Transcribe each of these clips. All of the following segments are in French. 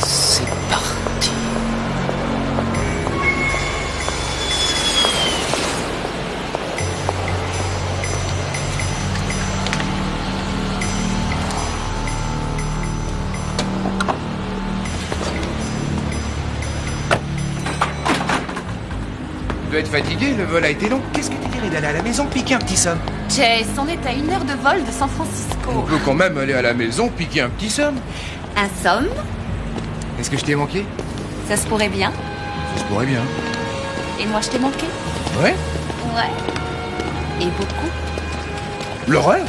C'est parti. Tu dois être fatigué, le vol a été long. Qu'est-ce que tu dirais d'aller à la maison piquer un petit somme? Chase, on est à 1 heure de vol de San On Francisco. peut quand même aller à la maison piquer un petit somme. Un somme? Est-ce que je t'ai manqué? Ça se pourrait bien. Ça se pourrait bien. Et moi, je t'ai manqué? Ouais? Ouais. Et beaucoup? L'horreur?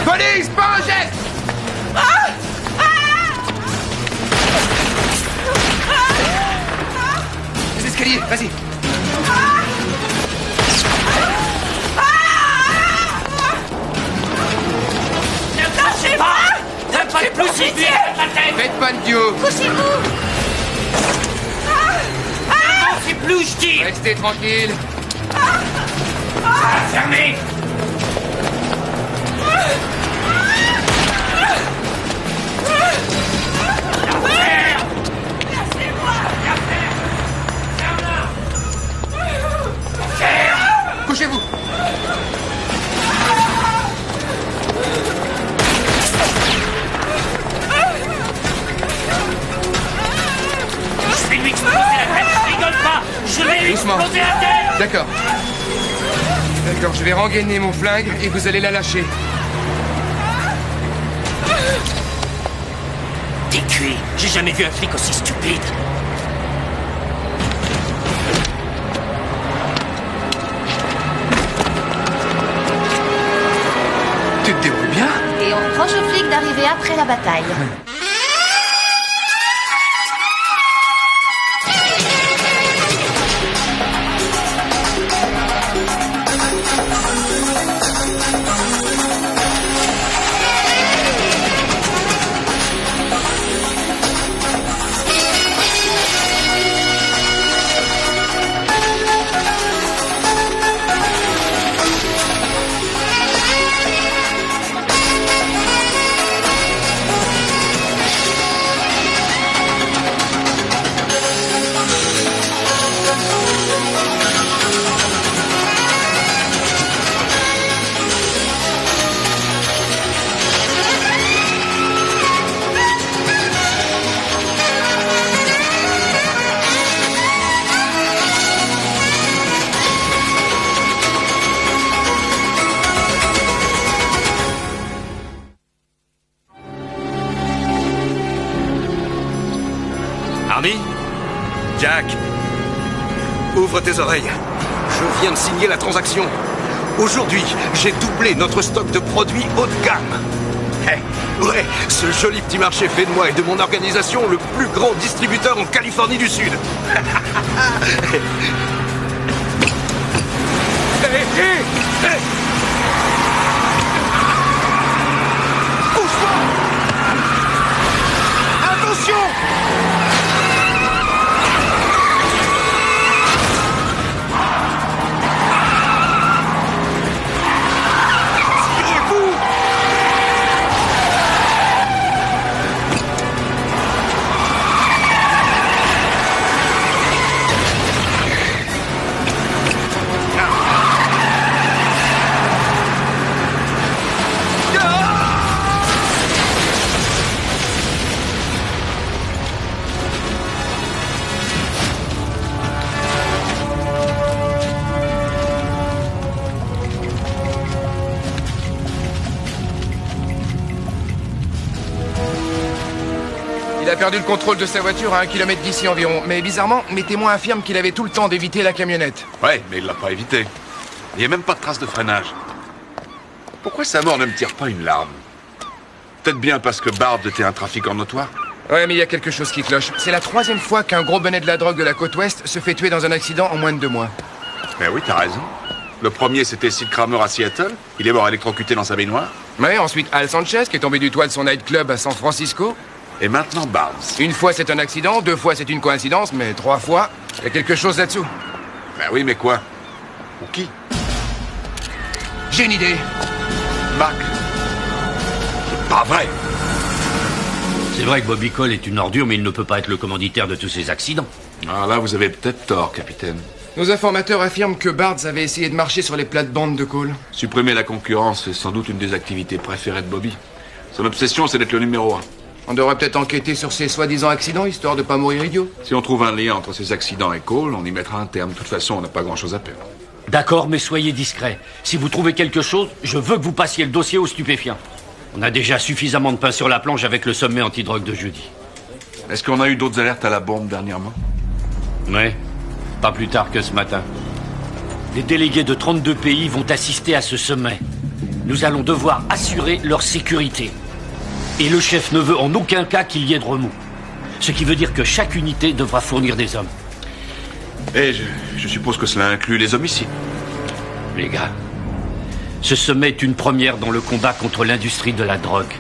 Police, pas un jet! Les escaliers, vas-y. Pas de plus ici avec la tête. Faites pas de duo. Couchez-vous! C'est plus, je dis. Restez tranquille. Fermez. Couchez-vous. Je vais lui exploser la tête. Je rigole pas. Je vais lui Doucement. exploser la tête. D'accord. D'accord, je vais rengainer mon flingue et vous allez la lâcher. T'es cuit. J'ai jamais vu un flic aussi stupide. Tu te débrouilles bien? Et on reproche aux flics d'arriver après la bataille. Arnie? Jack? Ouvre tes oreilles. Je viens de signer la transaction. Aujourd'hui, j'ai doublé notre stock de produits haut de gamme. Ouais, ce joli petit marché fait de moi et de mon organisation le plus grand distributeur en Californie du Sud. Hey! Bouge pas! Attention! Tirez-vous! Il a perdu le contrôle de sa voiture à 1 kilomètre d'ici environ. Mais bizarrement, mes témoins affirment qu'il avait tout le temps d'éviter la camionnette. Ouais, mais il l'a pas évité. Il n'y a même pas de trace de freinage. Pourquoi sa mort ne me tire pas une larme? Peut-être bien parce que Bard était un trafiquant notoire. Ouais, mais il y a quelque chose qui cloche. C'est la 3e fois qu'un gros bonnet de la drogue de la côte ouest se fait tuer dans un accident en moins de 2 mois. Ben oui, t'as raison. Le premier, c'était Sid Kramer à Seattle. Il est mort électrocuté dans sa baignoire. Ouais, ensuite Al Sanchez, qui est tombé du toit de son nightclub à San Francisco. Et maintenant, Barnes. Une fois c'est un accident, 2 fois c'est une coïncidence, mais 3 fois, il y a quelque chose là-dessous. Ben oui, mais quoi? Ou qui? J'ai une idée. Mac. C'est pas vrai. C'est vrai que Bobby Cole est une ordure, mais il ne peut pas être le commanditaire de tous ces accidents. Ah là, vous avez peut-être tort, capitaine. Nos informateurs affirment que Bards avait essayé de marcher sur les plates-bandes de Cole. Supprimer la concurrence, c'est sans doute une des activités préférées de Bobby. Son obsession, c'est d'être le numéro 1. On devrait peut-être enquêter sur ces soi-disant accidents, histoire de pas mourir idiot. Si on trouve un lien entre ces accidents et Cole, on y mettra un terme. De toute façon, on n'a pas grand-chose à perdre. D'accord, mais soyez discret. Si vous trouvez quelque chose, je veux que vous passiez le dossier aux stupéfiants. On a déjà suffisamment de pain sur la planche avec le sommet antidrogue de jeudi. Est-ce qu'on a eu d'autres alertes à la bombe dernièrement? Oui, pas plus tard que ce matin. Les délégués de 32 pays vont assister à ce sommet. Nous allons devoir assurer leur sécurité. Et le chef ne veut en aucun cas qu'il y ait de remous. Ce qui veut dire que chaque unité devra fournir des hommes. Et je suppose que cela inclut les homicides. Les gars, ce sommet est une première dans le combat contre l'industrie de la drogue.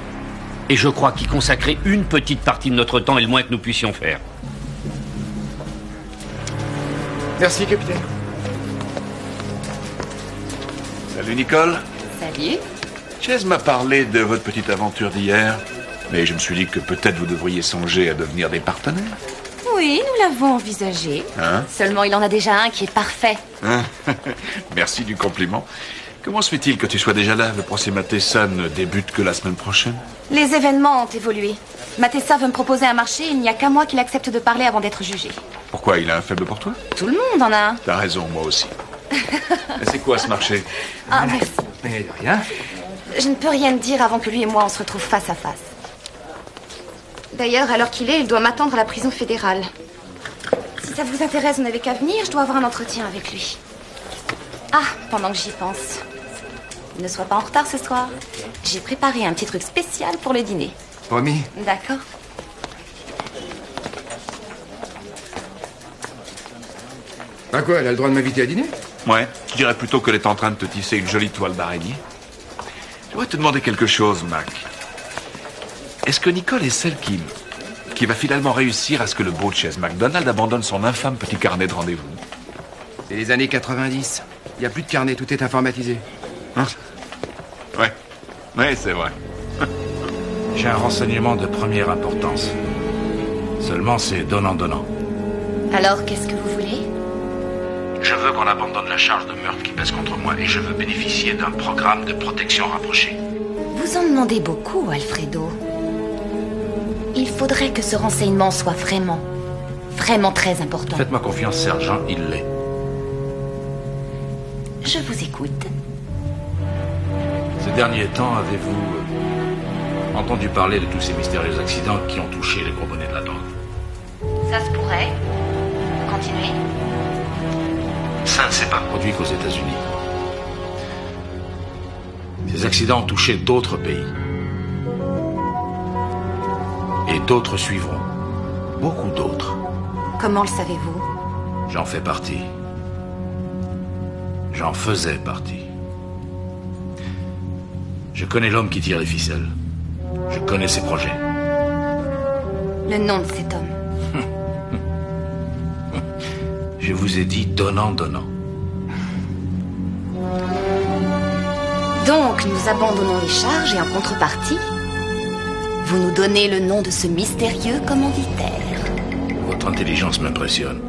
Et je crois qu'y consacrer une petite partie de notre temps est le moins que nous puissions faire. Merci, capitaine. Salut, Nicole. Salut. Chase m'a parlé de votre petite aventure d'hier, mais je me suis dit que peut-être vous devriez songer à devenir des partenaires. Oui, nous l'avons envisagé. Hein? Seulement, il en a déjà un qui est parfait. Hein? Merci du compliment. Comment se fait-il que tu sois déjà là? Le procès Matheson ne débute que la semaine prochaine. Les événements ont évolué. Matessa veut me proposer un marché, il n'y a qu'à moi qu'il accepte de parler avant d'être jugé. Pourquoi? Il a un faible pour toi? Tout le monde en a un. T'as raison, moi aussi. Mais c'est quoi ce marché? Ah, merci. Mais de rien. Je ne peux rien dire avant que lui et moi on se retrouve face à face. D'ailleurs, à l'heure qu'il est, il doit m'attendre à la prison fédérale. Si ça vous intéresse, vous n'avez qu'à venir, je dois avoir un entretien avec lui. Ah, pendant que j'y pense. Ne sois pas en retard ce soir. J'ai préparé un petit truc spécial pour le dîner. Promis. D'accord. Bah quoi, elle a le droit de m'inviter à dîner? Ouais, je dirais plutôt qu'elle est en train de te tisser une jolie toile d'araignée. Je voudrais te demander quelque chose, Mac. Est-ce que Nicole est celle qui va finalement réussir à ce que le beau Chase McDonald abandonne son infâme petit carnet de rendez-vous? C'est les années 90. Il n'y a plus de carnet, tout est informatisé. Hein? Ouais, c'est vrai. J'ai un renseignement de première importance. Seulement, c'est donnant-donnant. Alors, qu'est-ce que vous voulez? Je veux qu'on abandonne la charge de meurtre qui pèse contre moi et je veux bénéficier d'un programme de protection rapproché. Vous en demandez beaucoup, Alfredo. Il faudrait que ce renseignement soit vraiment très important. Faites-moi confiance, sergent, il l'est. Je vous écoute. Ces derniers temps, avez-vous entendu parler de tous ces mystérieux accidents qui ont touché les gros bonnets de la drogue? Ça se pourrait. Continuez. Ça ne s'est pas produit qu'aux États-Unis. Ces accidents ont touché d'autres pays. Et d'autres suivront. Beaucoup d'autres. Comment le savez-vous? J'en fais partie. J'en faisais partie. Je connais l'homme qui tire les ficelles. Je connais ses projets. Le nom de cet homme. Je vous ai dit donnant-donnant. Donc, nous abandonnons les charges et en contrepartie, vous nous donnez le nom de ce mystérieux commanditaire. Votre intelligence m'impressionne.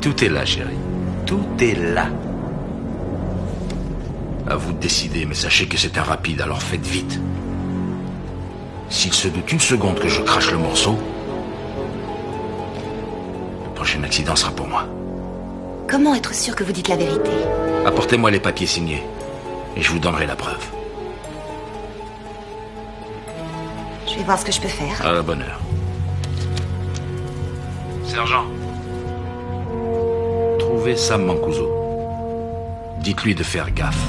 Tout est là, chérie. Tout est là. À vous de décider, mais sachez que c'est un rapide, alors faites vite. S'il se doute une seconde que je crache le morceau, le prochain accident sera pour moi. Comment être sûr que vous dites la vérité? Apportez-moi les papiers signés, et je vous donnerai la preuve. Je vais voir ce que je peux faire. À la bonne heure. Sergent. Trouvez Sam Mancuso. Dites-lui de faire gaffe.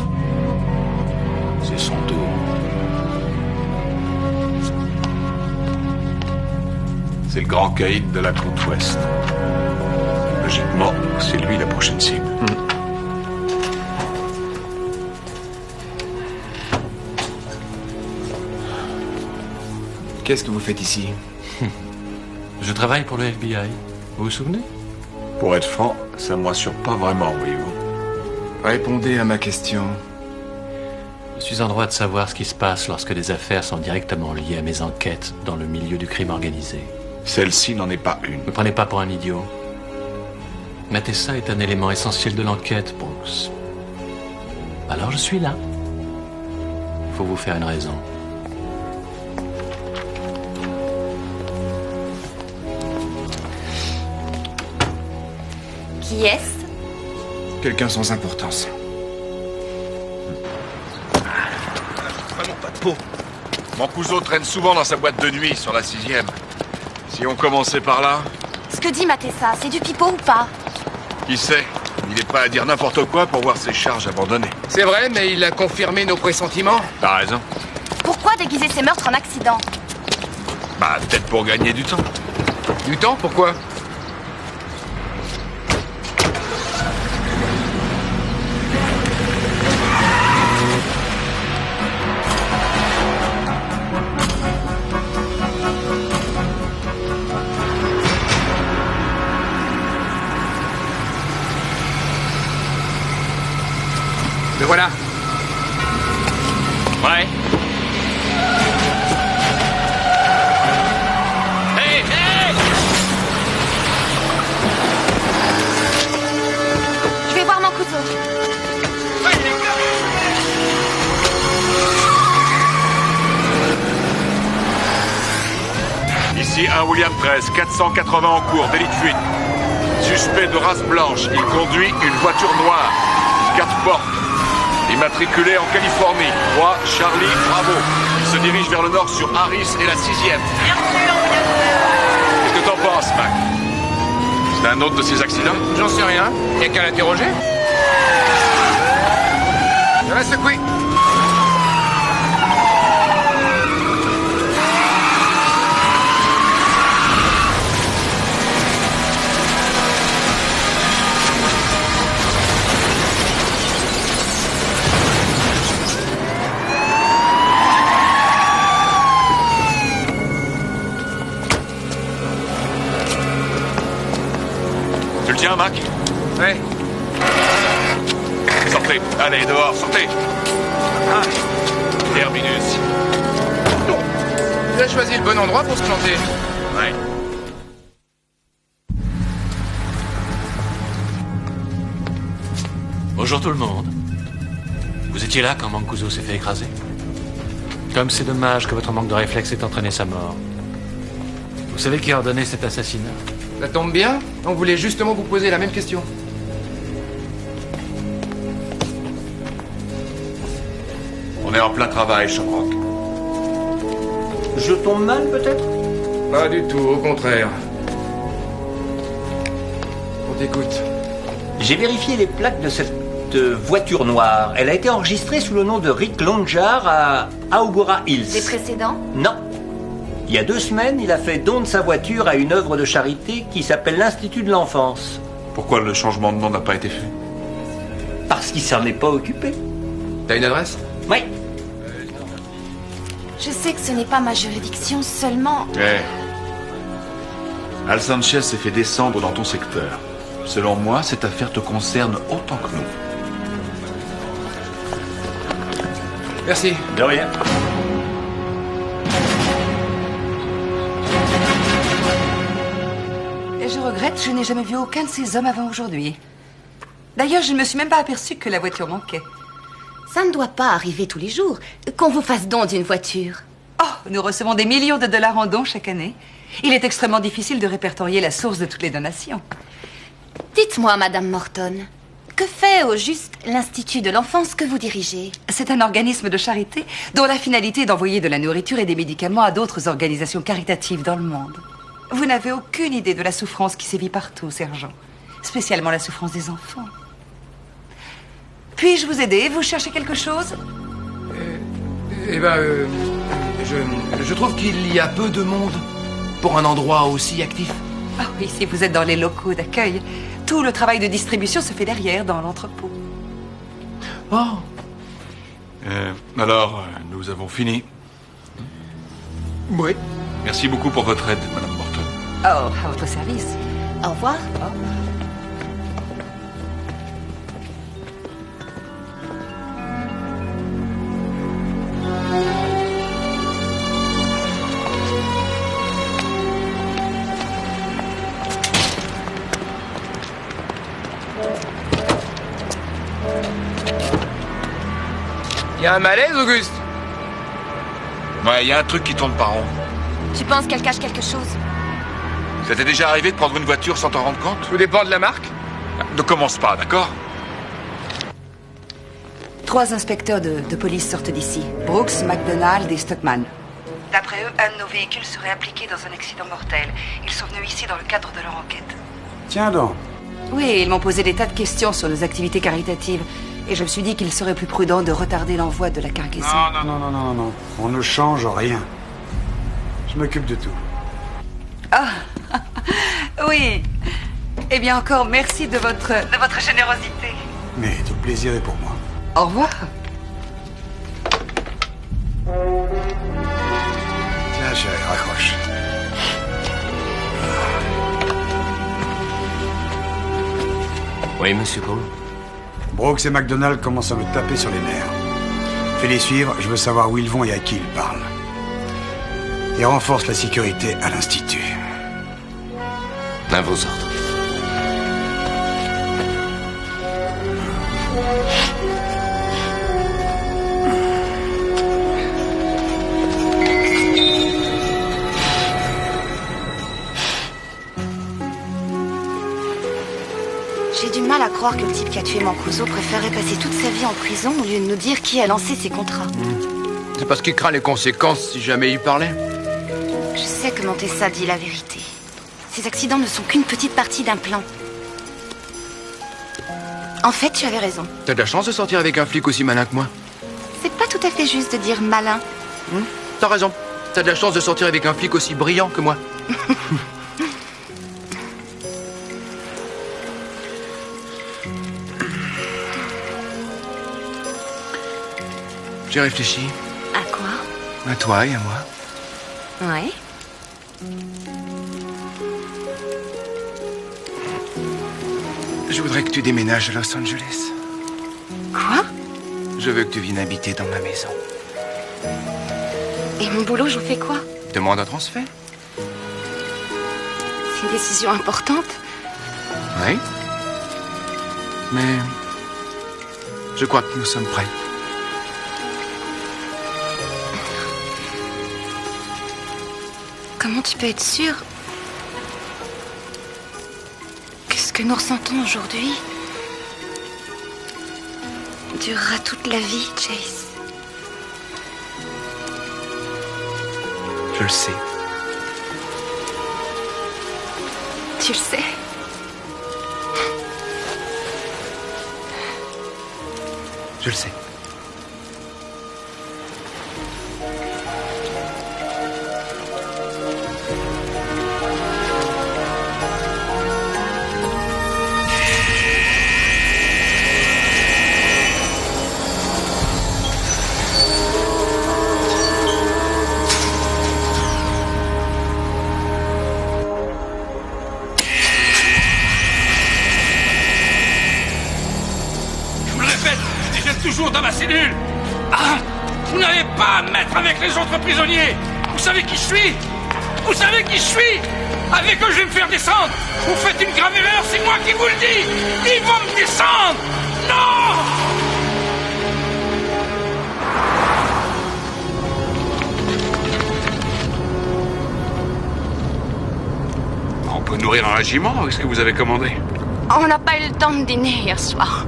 C'est son tour. C'est le grand caïd de la côte ouest. Logiquement, c'est lui la prochaine cible. Qu'est-ce que vous faites ici? Je travaille pour le FBI. Vous vous souvenez? Pour être franc, ça me rassure pas vraiment, voyez-vous. Répondez à ma question. Je suis en droit de savoir ce qui se passe lorsque des affaires sont directement liées à mes enquêtes dans le milieu du crime organisé. Celle-ci n'en est pas une. Ne me prenez pas pour un idiot. Matessa est un élément essentiel de l'enquête, Brooks. Alors je suis là. Il faut vous faire une raison. Qui est-ce? Quelqu'un sans importance. Vraiment pas de peau. Mancuso traîne souvent dans sa boîte de nuit sur la 6e. Si on commençait par là, Ce que dit Matessa, c'est du pipeau ou pas? qui sait? Il n'est pas à dire n'importe quoi pour voir ses charges abandonnées. C'est vrai, mais il a confirmé nos pressentiments. T'as raison. Pourquoi déguiser ces meurtres en accident? Bah, peut-être pour gagner du temps. Du temps, pourquoi? Le voilà. Ouais. Hey, hey! Je vais voir Mancuso. Ici, un William 13, 480 en cours, délit de fuite. Suspect de race blanche, il conduit une voiture noire. 4 portes. Immatriculé en Californie. 3, Charlie, Bravo. Il se dirige vers le nord sur Harris et la 6e. Qu'est-ce que t'en penses, Mac? C'est un autre de ces accidents? J'en sais rien. Y a qu'à l'interroger. Je reste secoué. Tu le tiens, Mac? Ouais. Sortez. Allez, dehors, sortez. Terminus. Tu as choisi le bon endroit pour se planter. Ouais. Bonjour tout le monde. Vous étiez là quand Mancuso s'est fait écraser? Comme c'est dommage que votre manque de réflexe ait entraîné sa mort. Vous savez qui a ordonné cet assassinat? Ça tombe bien. On voulait justement vous poser la même question. On est en plein travail, Shamrock. Je tombe mal, peut-être? Pas du tout, au contraire. On t'écoute. J'ai vérifié les plaques de cette voiture noire. Elle a été enregistrée sous le nom de Rick Lonjar à Augura Hills. Des précédents? Non. Il y a 2 semaines, il a fait don de sa voiture à une œuvre de charité qui s'appelle l'Institut de l'Enfance. Pourquoi le changement de nom n'a pas été fait? Parce qu'il s'en est pas occupé. T'as une adresse? Oui. Je sais que ce n'est pas ma juridiction, seulement... Al Sanchez s'est fait descendre dans ton secteur. Selon moi, cette affaire te concerne autant que nous. Merci. De rien. Je regrette, je n'ai jamais vu aucun de ces hommes avant aujourd'hui. D'ailleurs, je ne me suis même pas aperçue que la voiture manquait. Ça ne doit pas arriver tous les jours qu'on vous fasse don d'une voiture. Oh, nous recevons des millions de dollars en dons chaque année. Il est extrêmement difficile de répertorier la source de toutes les donations. Dites-moi, Madame Morton, que fait au juste l'Institut de l'Enfance que vous dirigez? C'est un organisme de charité dont la finalité est d'envoyer de la nourriture et des médicaments à d'autres organisations caritatives dans le monde. Vous n'avez aucune idée de la souffrance qui sévit partout, sergent. Spécialement la souffrance des enfants. Puis-je vous aider? Vous cherchez quelque chose? Je trouve qu'il y a peu de monde pour un endroit aussi actif. Ah oui, si vous êtes dans les locaux d'accueil, tout le travail de distribution se fait derrière, dans l'entrepôt. Alors, nous avons fini. Oui. Merci beaucoup pour votre aide, Madame Morton. Oh, à votre service. Au revoir. Y a un malaise, Auguste? Ouais, il y a un truc qui tourne pas rond. Tu penses qu'elle cache quelque chose? Ça t'est déjà arrivé de prendre une voiture sans t'en rendre compte? Tout dépend de la marque. Ne commence pas, d'accord? 3 inspecteurs de police sortent d'ici. Brooks, McDonald et Stockman. D'après eux, un de nos véhicules serait impliqué dans un accident mortel. Ils sont venus ici dans le cadre de leur enquête. Tiens donc. Oui, ils m'ont posé des tas de questions sur nos activités caritatives. Et je me suis dit qu'il serait plus prudent de retarder l'envoi de la cargaison. Non. On ne change rien. Je m'occupe de tout. Ah, oui. Eh bien, encore merci de votre générosité. Mais tout le plaisir est pour moi. Au revoir. Tiens, chérie, raccroche. Oui, monsieur Cole. Brooks et McDonald commencent à me taper sur les nerfs. Fais-les suivre, je veux savoir où ils vont et à qui ils parlent. Et renforce la sécurité à l'Institut. À vos ordres. J'ai du mal à croire que le type qui a tué Mancuso préférait passer toute sa vie en prison au lieu de nous dire qui a lancé ces contrats. C'est parce qu'il craint les conséquences si jamais il parlait. Je sais que Montessa dit la vérité. Ces accidents ne sont qu'une petite partie d'un plan. En fait, tu avais raison. T'as de la chance de sortir avec un flic aussi malin que moi. C'est pas tout à fait juste de dire malin. T'as raison. T'as de la chance de sortir avec un flic aussi brillant que moi. J'ai réfléchi. À quoi? À toi et à moi. Ouais. Je voudrais que tu déménages à Los Angeles. Quoi? Je veux que tu viennes habiter dans ma maison. Et mon boulot, j'en fais quoi? Demande un transfert. C'est une décision importante. Oui. Mais je crois que nous sommes prêts. Comment tu peux être sûr que ce que nous ressentons aujourd'hui durera toute la vie, Chase? Je le sais. Tu le sais? Je le sais. Toujours dans ma cellule. Ah, vous n'avez pas à me mettre avec les autres prisonniers. Vous savez qui je suis? Vous savez qui je suis? Avec eux, je vais me faire descendre. Vous faites une grave erreur, c'est moi qui vous le dis. Ils vont me descendre. Non! On peut nourrir un régiment avec ce que vous avez commandé. On n'a pas eu le temps de dîner hier soir.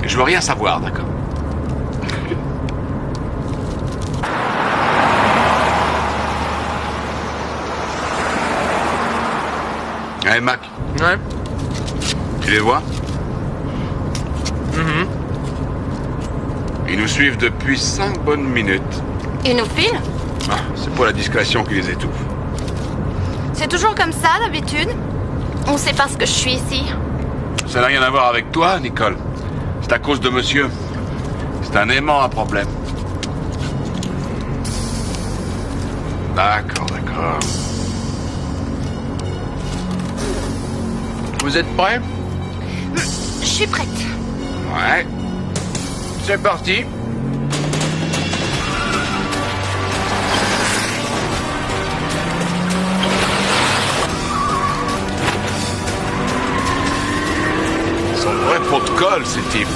Je veux rien savoir, d'accord? Hey, Mac. Ouais. Tu les vois? Ils nous suivent depuis 5 bonnes minutes. Ils nous filent? Ah, c'est pour la discrétion qui les étouffe. C'est toujours comme ça, d'habitude. On sait pas ce que je suis ici. Ça n'a rien à voir avec toi, Nicole. C'est à cause de monsieur. C'est un aimant à problème. D'accord, d'accord. Vous êtes prêts? Je suis prête. Ouais. C'est parti. Ils sont vrais pots de colle, ces types.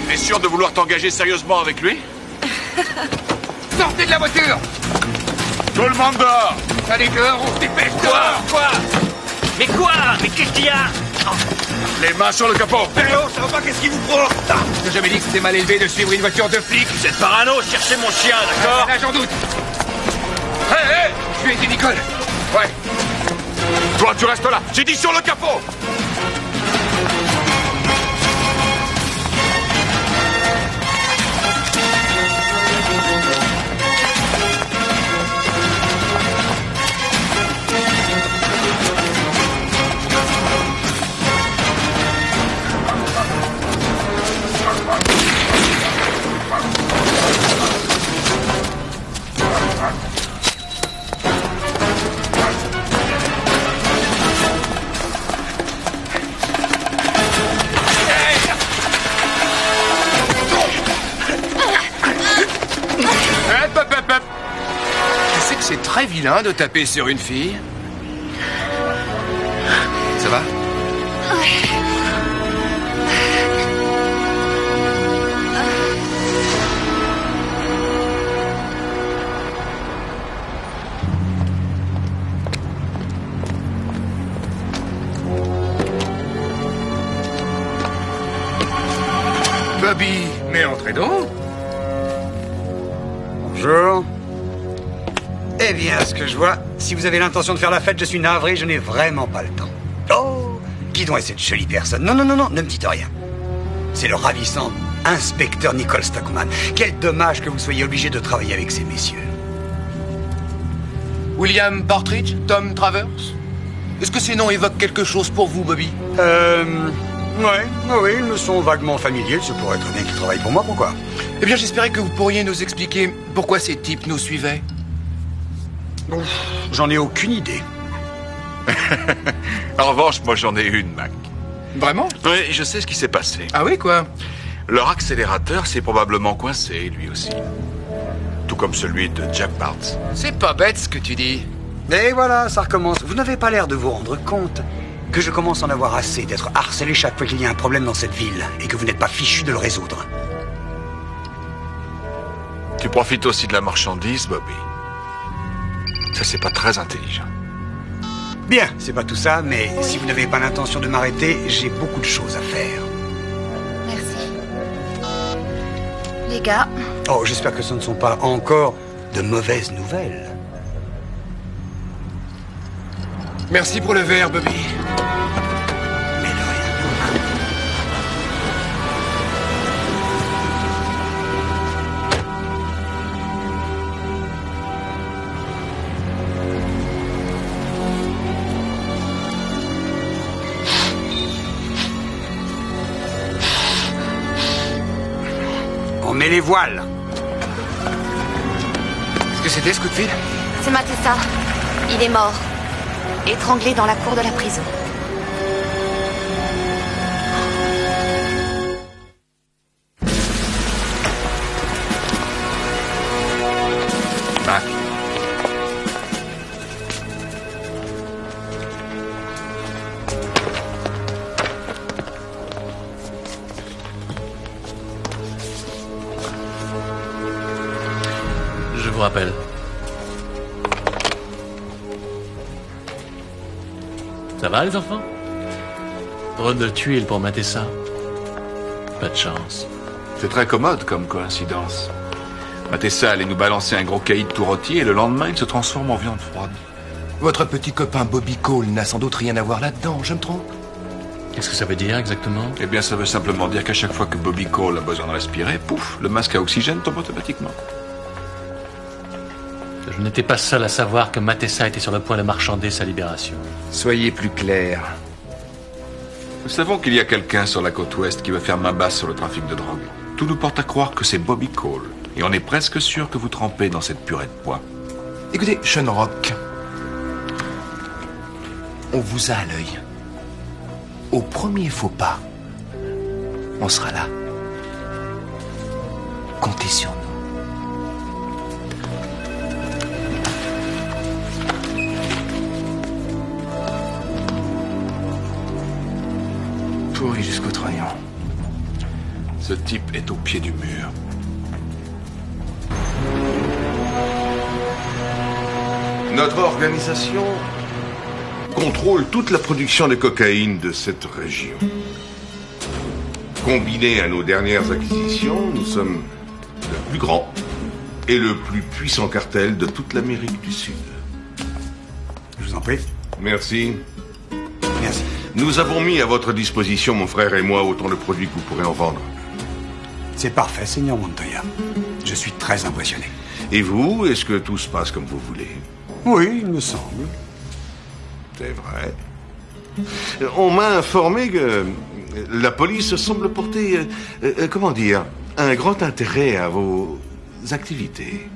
T'es sûr de vouloir t'engager sérieusement avec lui? Sortez de la voiture! Tout le monde dehors! Allez dehors, on se dépêche dehors! Quoi? Mais quoi? Mais qu'est-ce qu'il y a? Les mains sur le capot! Mais oh, ça va pas, qu'est-ce qu'il vous prend? Je t'ai jamais dit que c'était mal élevé de suivre une voiture de flic! Vous êtes parano, cherchez mon chien, d'accord? Là, j'en doute! Hé, hé! Je vais aider Nicole! Ouais! Toi, tu restes là! J'ai dit sur le capot! Tu sais que c'est très vilain de taper sur une fille. Ça va? Bobby, mais entrez donc. Bonjour. Eh bien, à ce que je vois, si vous avez l'intention de faire la fête, je suis navré, je n'ai vraiment pas le temps. Oh, qui donc est cette jolie personne? Non, ne me dites rien. C'est le ravissant inspecteur Nicole Stockman. Quel dommage que vous soyez obligé de travailler avec ces messieurs. William Partridge, Tom Travers. Est-ce que ces noms évoquent quelque chose pour vous, Bobby? Oui, ils me sont vaguement familiers. Ce pourrait être bien qu'ils travaillent pour moi, pourquoi? Eh bien, j'espérais que vous pourriez nous expliquer pourquoi ces types nous suivaient. J'en ai aucune idée. En revanche, moi j'en ai une, Mac. Vraiment? Oui, je sais ce qui s'est passé. Ah oui, quoi? Leur accélérateur s'est probablement coincé, lui aussi. Tout comme celui de Jack Bartz. C'est pas bête ce que tu dis. Et voilà, ça recommence. Vous n'avez pas l'air de vous rendre compte que je commence à en avoir assez d'être harcelé chaque fois qu'il y a un problème dans cette ville et que vous n'êtes pas fichu de le résoudre. Tu profites aussi de la marchandise, Bobby. Ça, c'est pas très intelligent. Bien, c'est pas tout ça, mais si vous n'avez pas l'intention de m'arrêter, j'ai beaucoup de choses à faire. Merci. Les gars, Oh, j'espère que ce ne sont pas encore de mauvaises nouvelles. Merci pour le verre, Bobby. Mais de rien. On met les voiles. Qu'est-ce que c'était ce coup de fil? c'est Matessa. Il est mort. Étranglé dans la cour de la prison. Mac. Je vous rappelle. Ça va, les enfants? Drôle de tuile pour Matessa. Pas de chance. C'est très commode comme coïncidence. Matessa allait nous balancer un gros caïd tout rôti et le lendemain, il se transforme en viande froide. Votre petit copain Bobby Cole n'a sans doute rien à voir là-dedans, je me trompe? Qu'est-ce que ça veut dire exactement? Eh bien, ça veut simplement dire qu'à chaque fois que Bobby Cole a besoin de respirer, pouf, le masque à oxygène tombe automatiquement. Je n'étais pas seul à savoir que Matessa était sur le point de marchander sa libération. Soyez plus clair. Nous savons qu'il y a quelqu'un sur la côte ouest qui veut faire main basse sur le trafic de drogue. Tout nous porte à croire que c'est Bobby Cole. Et on est presque sûr que vous trempez dans cette purée de pois. Écoutez, Sean Rock, on vous a à l'œil. Au premier faux pas, on sera là. Comptez sur nous. Pourri jusqu'au trognon. Ce type est au pied du mur. Notre organisation contrôle toute la production de cocaïne de cette région. Combiné à nos dernières acquisitions, nous sommes le plus grand et le plus puissant cartel de toute l'Amérique du Sud. Je vous en prie. Merci. Merci. Nous avons mis à votre disposition, mon frère et moi, autant de produits que vous pourrez en vendre. C'est parfait, Seigneur Montoya. Je suis très impressionné. Et vous, est-ce que tout se passe comme vous voulez? Oui, il me semble. C'est vrai. On m'a informé que la police semble porter, comment dire, un grand intérêt à vos activités.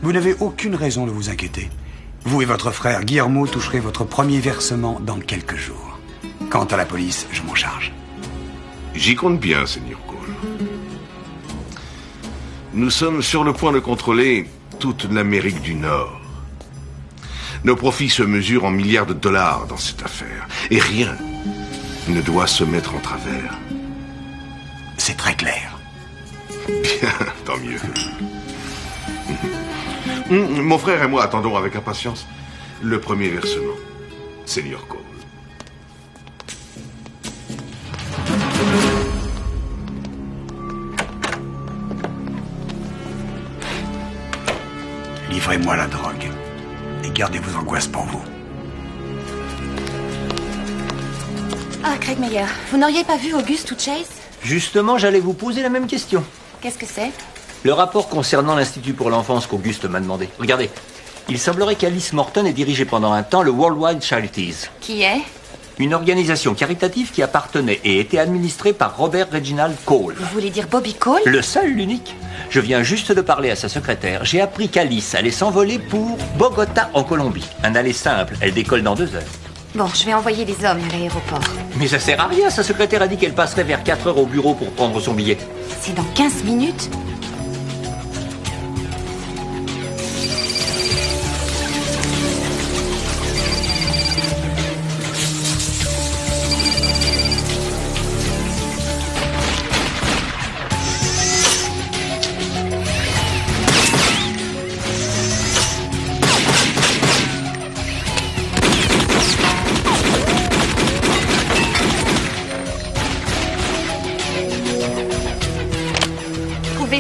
Vous n'avez aucune raison de vous inquiéter. Vous et votre frère Guillermo toucherez votre premier versement dans quelques jours. Quant à la police, je m'en charge. J'y compte bien, Seigneur Cole. Nous sommes sur le point de contrôler toute l'Amérique du Nord. Nos profits se mesurent en milliards de dollars dans cette affaire. Et rien ne doit se mettre en travers. C'est très clair. Bien, tant mieux. Mon frère et moi attendons avec impatience le premier versement. Seigneur Cole. Livrez-moi la drogue. Et gardez vos angoisses pour vous. Ah, Craig Meyer, vous n'auriez pas vu Auguste ou Chase? Justement, j'allais vous poser la même question. Qu'est-ce que c'est? Le rapport concernant l'Institut pour l'enfance qu'Auguste m'a demandé. Regardez, il semblerait qu'Alice Morton ait dirigé pendant un temps le Worldwide Charities. Qui est? Une organisation caritative qui appartenait et était administrée par Robert Reginald Cole. Vous voulez dire Bobby Cole? Le seul, l'unique. Je viens juste de parler à sa secrétaire. J'ai appris qu'Alice allait s'envoler pour Bogota, en Colombie. Un aller simple, elle décolle dans 2 heures. Bon, je vais envoyer les hommes à l'aéroport. Mais ça sert à rien, sa secrétaire a dit qu'elle passerait vers 4 heures au bureau pour prendre son billet. C'est dans 15 minutes?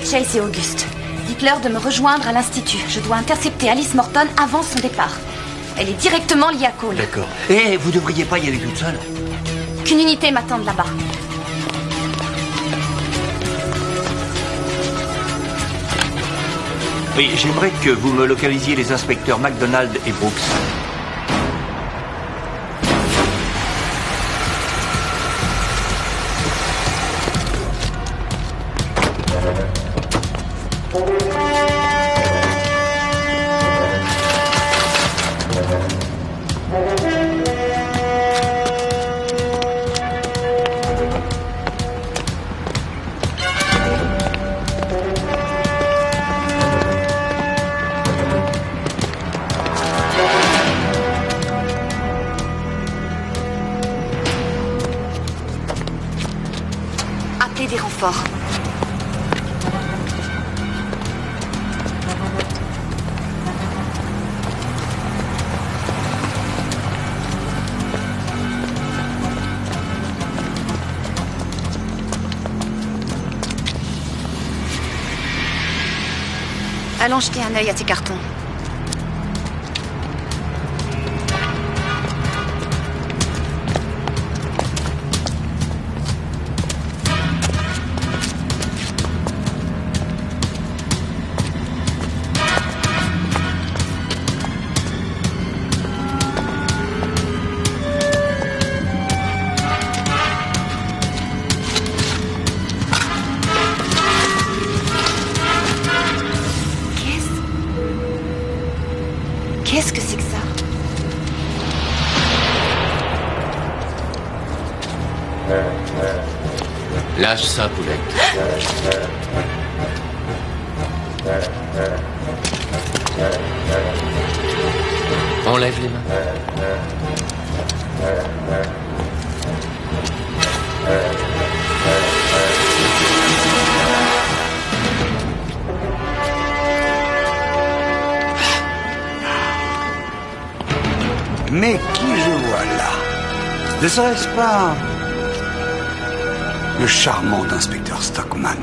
Chase et Auguste. Dites-leur de me rejoindre à l'Institut. Je dois intercepter Alice Morton avant son départ. Elle est directement liée à Cole. D'accord. Eh, vous devriez pas y aller toute seule. Qu'une unité m'attende là-bas. Oui, j'aimerais que vous me localisiez les inspecteurs McDonald et Brooks. Appelez des renforts. Allons jeter un œil à ces cartons. Qu'est-ce que c'est que ça? Lâche ça, poulette. On lève les mains. Mais qui je vois là? Ne serait-ce pas le charmant inspecteur Stockman?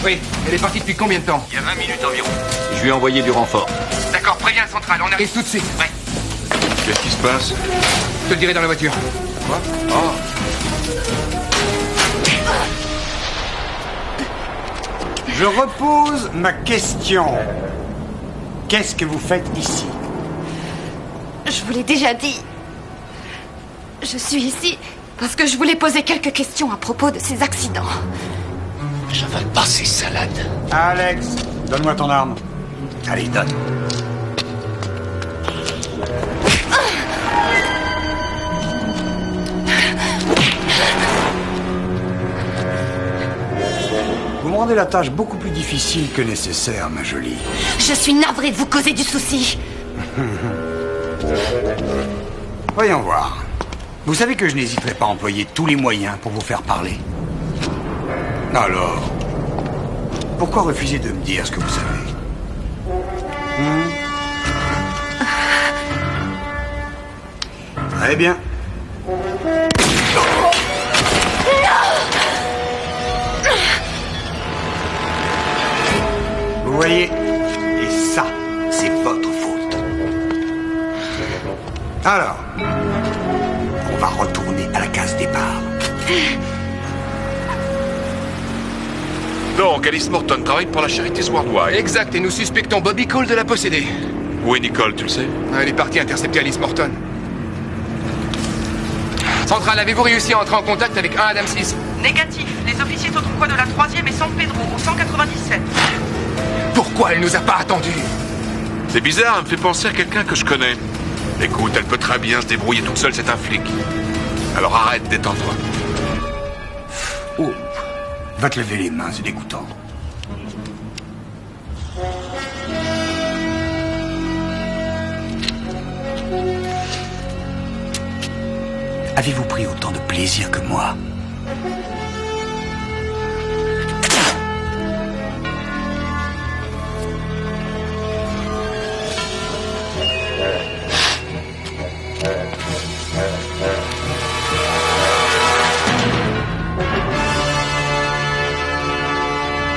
Oui, elle est partie depuis combien de temps? Il y a 20 minutes environ. Je lui ai envoyé du renfort. D'accord, préviens la centrale, on arrive tout de suite. Ouais. Qu'est-ce qui se passe? Je te le dirai dans la voiture. Quoi? Oh. Je repose ma question. Qu'est-ce que vous faites ici? Je vous l'ai déjà dit. Je suis ici parce que je voulais poser quelques questions à propos de ces accidents. J'avale pas ces salades. Alex, donne-moi ton arme. Allez, donne. Vous me rendez la tâche beaucoup plus difficile que nécessaire, ma jolie. Je suis navrée de vous causer du souci. Voyons voir. Vous savez que je n'hésiterai pas à employer tous les moyens pour vous faire parler. Alors, pourquoi refuser de me dire ce que vous savez? Très bien. Vous voyez, et ça, c'est votre faute. Alors, on va retourner à la case départ. Donc, Alice Morton travaille pour la Charities Worldwide. Exact, et nous suspectons Bobby Cole de la posséder. Où est Nicole, tu le sais? Elle est partie intercepter Alice Morton. Centrale, avez-vous réussi à entrer en contact avec un Adam 6? Négatif. Les officiers sont au coin de la 3e et San Pedro, au 197. Pourquoi elle nous a pas attendus? C'est bizarre, elle me fait penser à quelqu'un que je connais. Écoute, elle peut très bien se débrouiller toute seule, c'est un flic. Alors arrête, détends-toi. Oh, va te lever les mains, c'est dégoûtant. Avez-vous pris autant de plaisir que moi?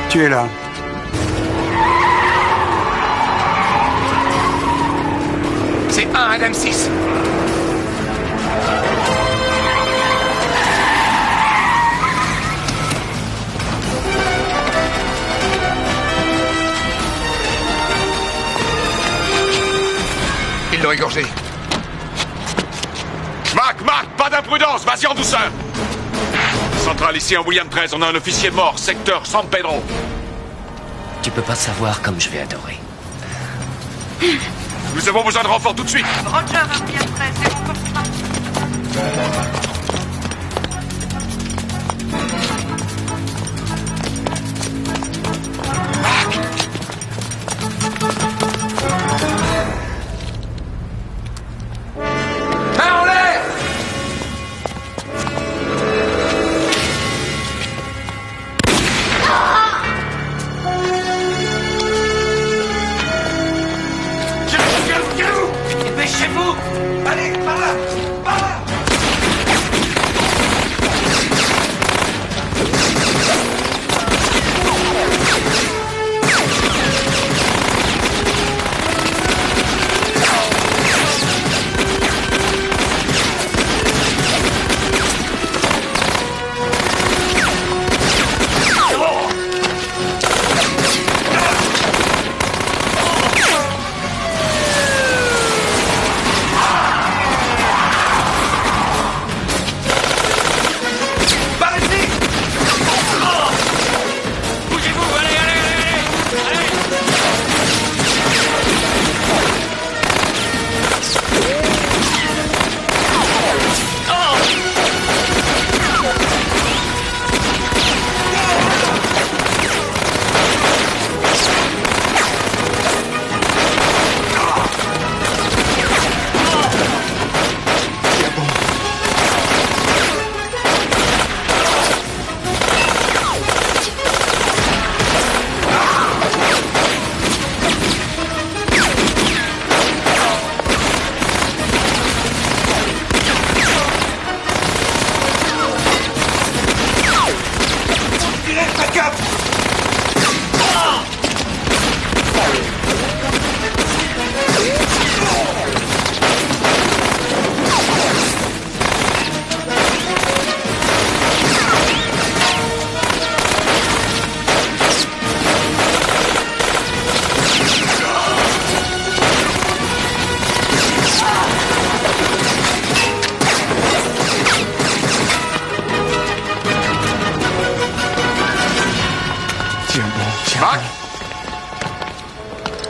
Tu es là. C'est un Adam 6. Il l'a égorgé. Mac, pas d'imprudence, vas-y en douceur. Centrale, ici en William 13, on a un officier mort, secteur San Pedro. Tu peux pas savoir comme je vais adorer. Nous avons besoin de renfort tout de suite. Roger, William 13, c'est bon comme ça. Dépêchez-vous! Allez, par là! Par là!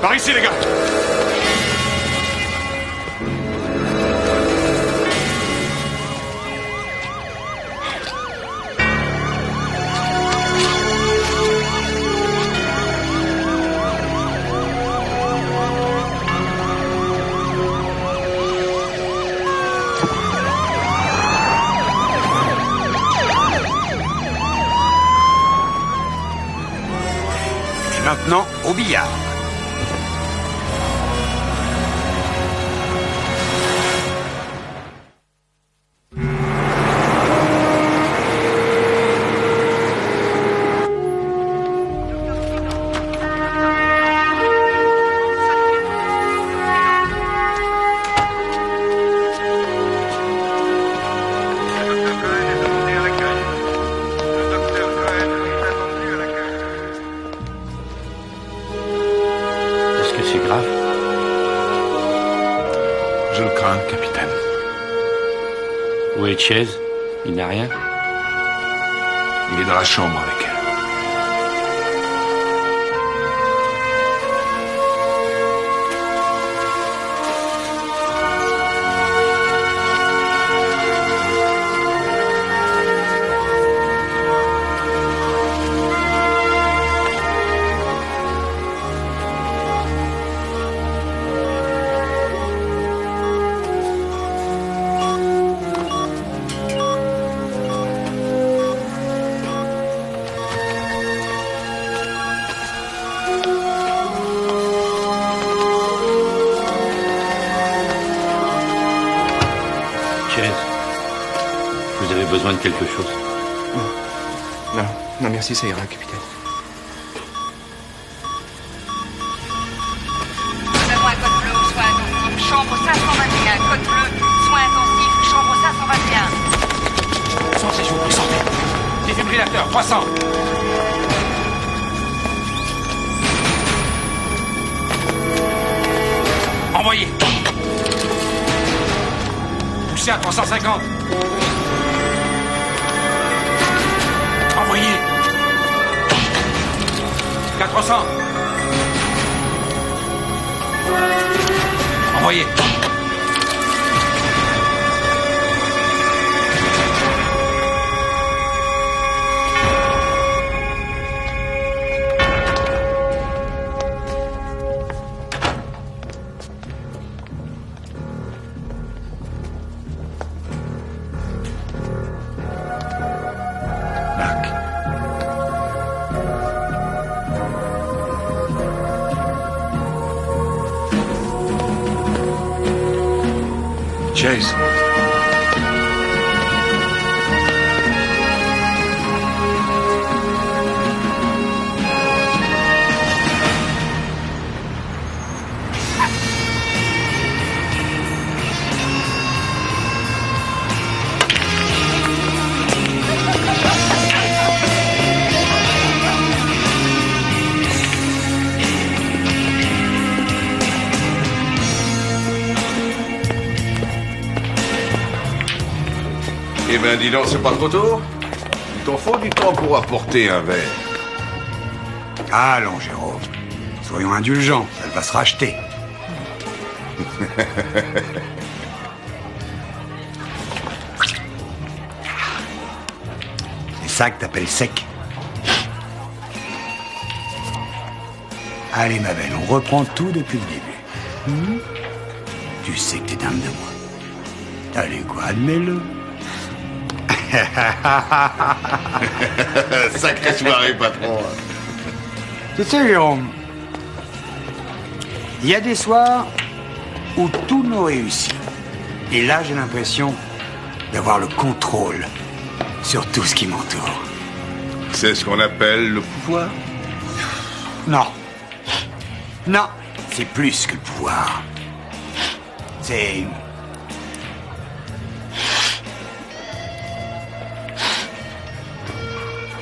Par ici, les gars! Et maintenant, au billard. Je le crains, capitaine. Où est Chase? Il n'a rien? Il est dans la chambre avec elle. Vous avez besoin de quelque chose? Non, merci, ça ira, capitaine. Besoin code bleu aux soins intensifs, chambre 521. Code bleu, soins intensifs, chambre 521. Sortez, je vous prie, sortez. Défibrillateur, 300. Envoyez. Poussez à 350. Envoyez. 400. Envoyez. Chase. Eh ben, dis donc, c'est pas trop tôt? Il t'en faut du temps pour apporter un verre. Allons, Jérôme. Soyons indulgents, elle va se racheter. C'est ça que t'appelles sec. Allez, ma belle, on reprend tout depuis le début. Tu sais que t'es dingue de moi. Allez, quoi, admets-le. Sacrée soirée, patron. Tu sais, Jérôme, il y a des soirs où tout nous réussit. Et là, j'ai l'impression d'avoir le contrôle sur tout ce qui m'entoure. C'est ce qu'on appelle le pouvoir? Non. Non, c'est plus que le pouvoir. C'est...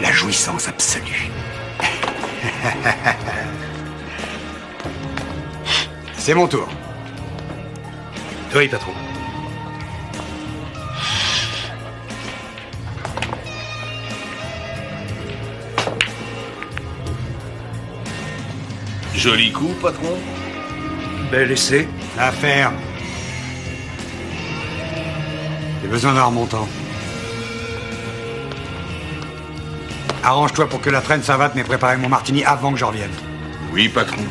la jouissance absolue. C'est mon tour. Oui, patron. Joli coup, patron. Bel essai. À faire. J'ai besoin d'un remontant. Arrange-toi pour que la traîne savate m'ait préparé mon martini avant que je revienne. Oui, patron.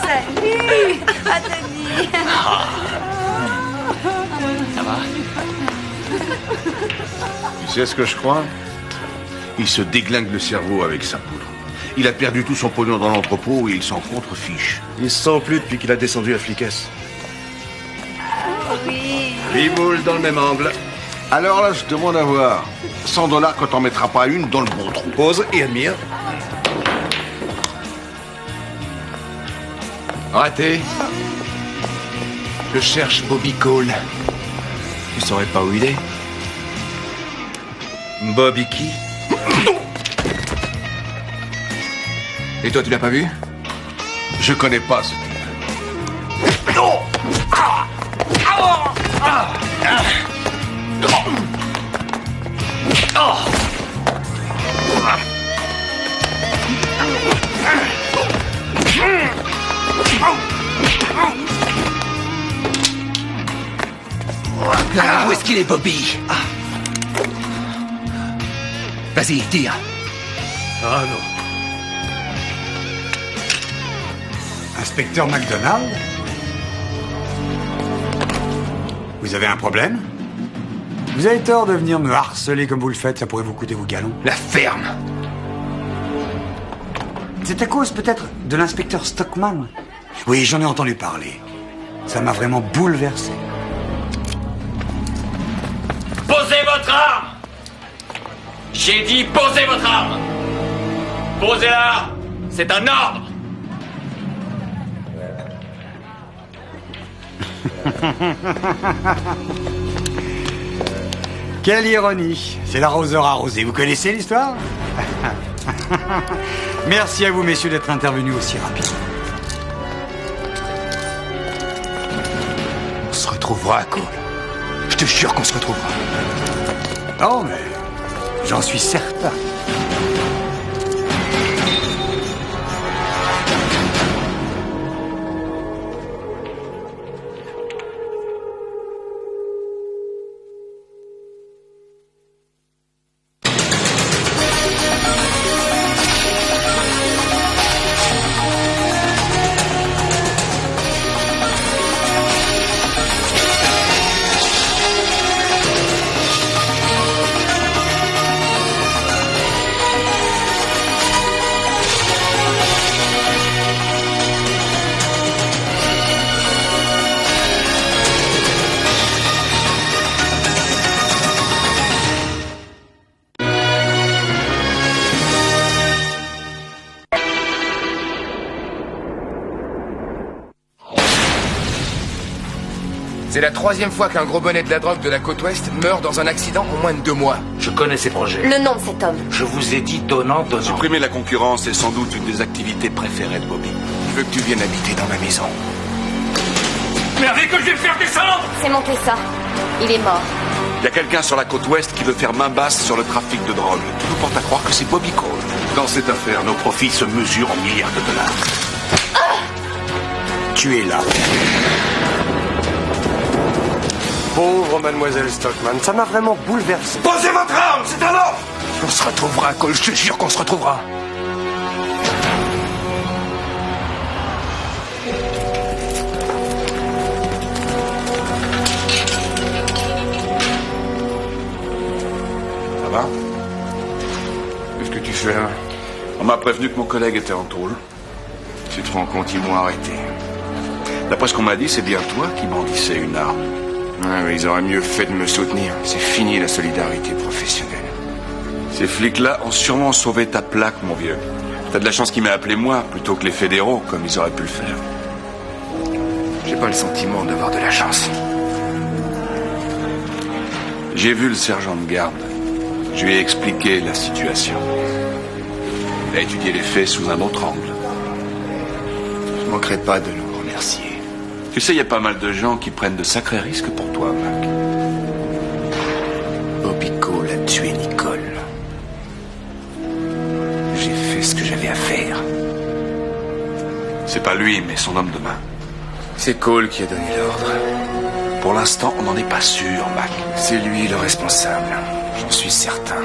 Salut, Anthony. Ça va? Tu sais ce que je crois? Il se déglingue le cerveau avec sa poudre. Il a perdu tout son pognon dans l'entrepôt et il s'en contrefiche. Il se sent plus depuis qu'il a descendu à Flicasse. Oui. Rimoule dans le même angle. Alors là, je te demande à voir. 100 $ quand t'en mettras pas une dans le bon trou. Pose et admire. Raté. Je cherche Bobby Cole. Tu saurais pas où il est? Bobby qui? Et toi, tu l'as pas vu? Je connais pas ce type. Où est-ce qu'il est, Bobby? Vas-y, tire. Ah non. Inspecteur McDonald? Vous avez un problème? Vous avez tort de venir me harceler comme vous le faites, ça pourrait vous coûter vos galons. La ferme. C'est à cause peut-être de l'inspecteur Stockman? Oui, j'en ai entendu parler. Ça m'a vraiment bouleversé. Posez votre arme! J'ai dit posez votre arme! Posez-la! C'est un ordre! Quelle ironie! C'est l'arroseur arrosé. Vous connaissez l'histoire? Merci à vous, messieurs, d'être intervenus aussi rapidement. On se retrouvera, Cole. Je te jure qu'on se retrouvera. Oh, mais j'en suis certain. C'est la 3e fois qu'un gros bonnet de la drogue de la côte ouest meurt dans un accident en moins de 2 mois. Je connais ces projets. Le nom de cet homme. Je vous ai dit donnant. Supprimer la concurrence est sans doute une des activités préférées de Bobby. Je veux que tu viennes habiter dans ma maison. Mais avec que je vais le faire descendre! C'est mon Tessa. Il est mort. Il y a quelqu'un sur la côte ouest qui veut faire main basse sur le trafic de drogue. Tout nous porte à croire que c'est Bobby Cole. Dans cette affaire, nos profits se mesurent en milliards de dollars. Tu es là. Pauvre mademoiselle Stockman, ça m'a vraiment bouleversé. Posez votre arme, c'est un ordre! On se retrouvera, Cole, je te jure qu'on se retrouvera. Ça va? Qu'est-ce que tu fais là? On m'a prévenu que mon collègue était en tôle. Tu te rends compte, ils m'ont arrêté. D'après ce qu'on m'a dit, c'est bien toi qui brandissais une arme. Ouais, mais ils auraient mieux fait de me soutenir. C'est fini la solidarité professionnelle. Ces flics-là ont sûrement sauvé ta plaque, mon vieux. T'as de la chance qu'ils m'aient appelé moi, plutôt que les fédéraux, comme ils auraient pu le faire. J'ai pas le sentiment d'avoir de la chance. J'ai vu le sergent de garde. Je lui ai expliqué la situation. Il a étudié les faits sous un autre angle. Je manquerai pas de le remercier. Tu sais, il y a pas mal de gens qui prennent de sacrés risques pour toi, Mac. Bobby Cole a tué Nicole. J'ai fait ce que j'avais à faire. C'est pas lui, mais son homme de main. C'est Cole qui a donné l'ordre. Pour l'instant, on n'en est pas sûr, Mac. C'est lui le responsable. J'en suis certain.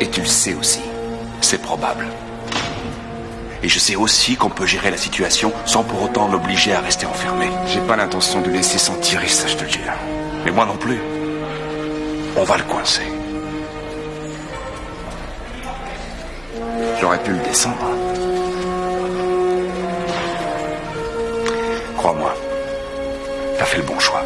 Et tu le sais aussi. C'est probable. Et je sais aussi qu'on peut gérer la situation sans pour autant l'obliger à rester enfermé. J'ai pas l'intention de laisser s'en tirer, ça je te le jure. Mais moi non plus. On va le coincer. J'aurais pu le descendre. Crois-moi, t'as fait le bon choix.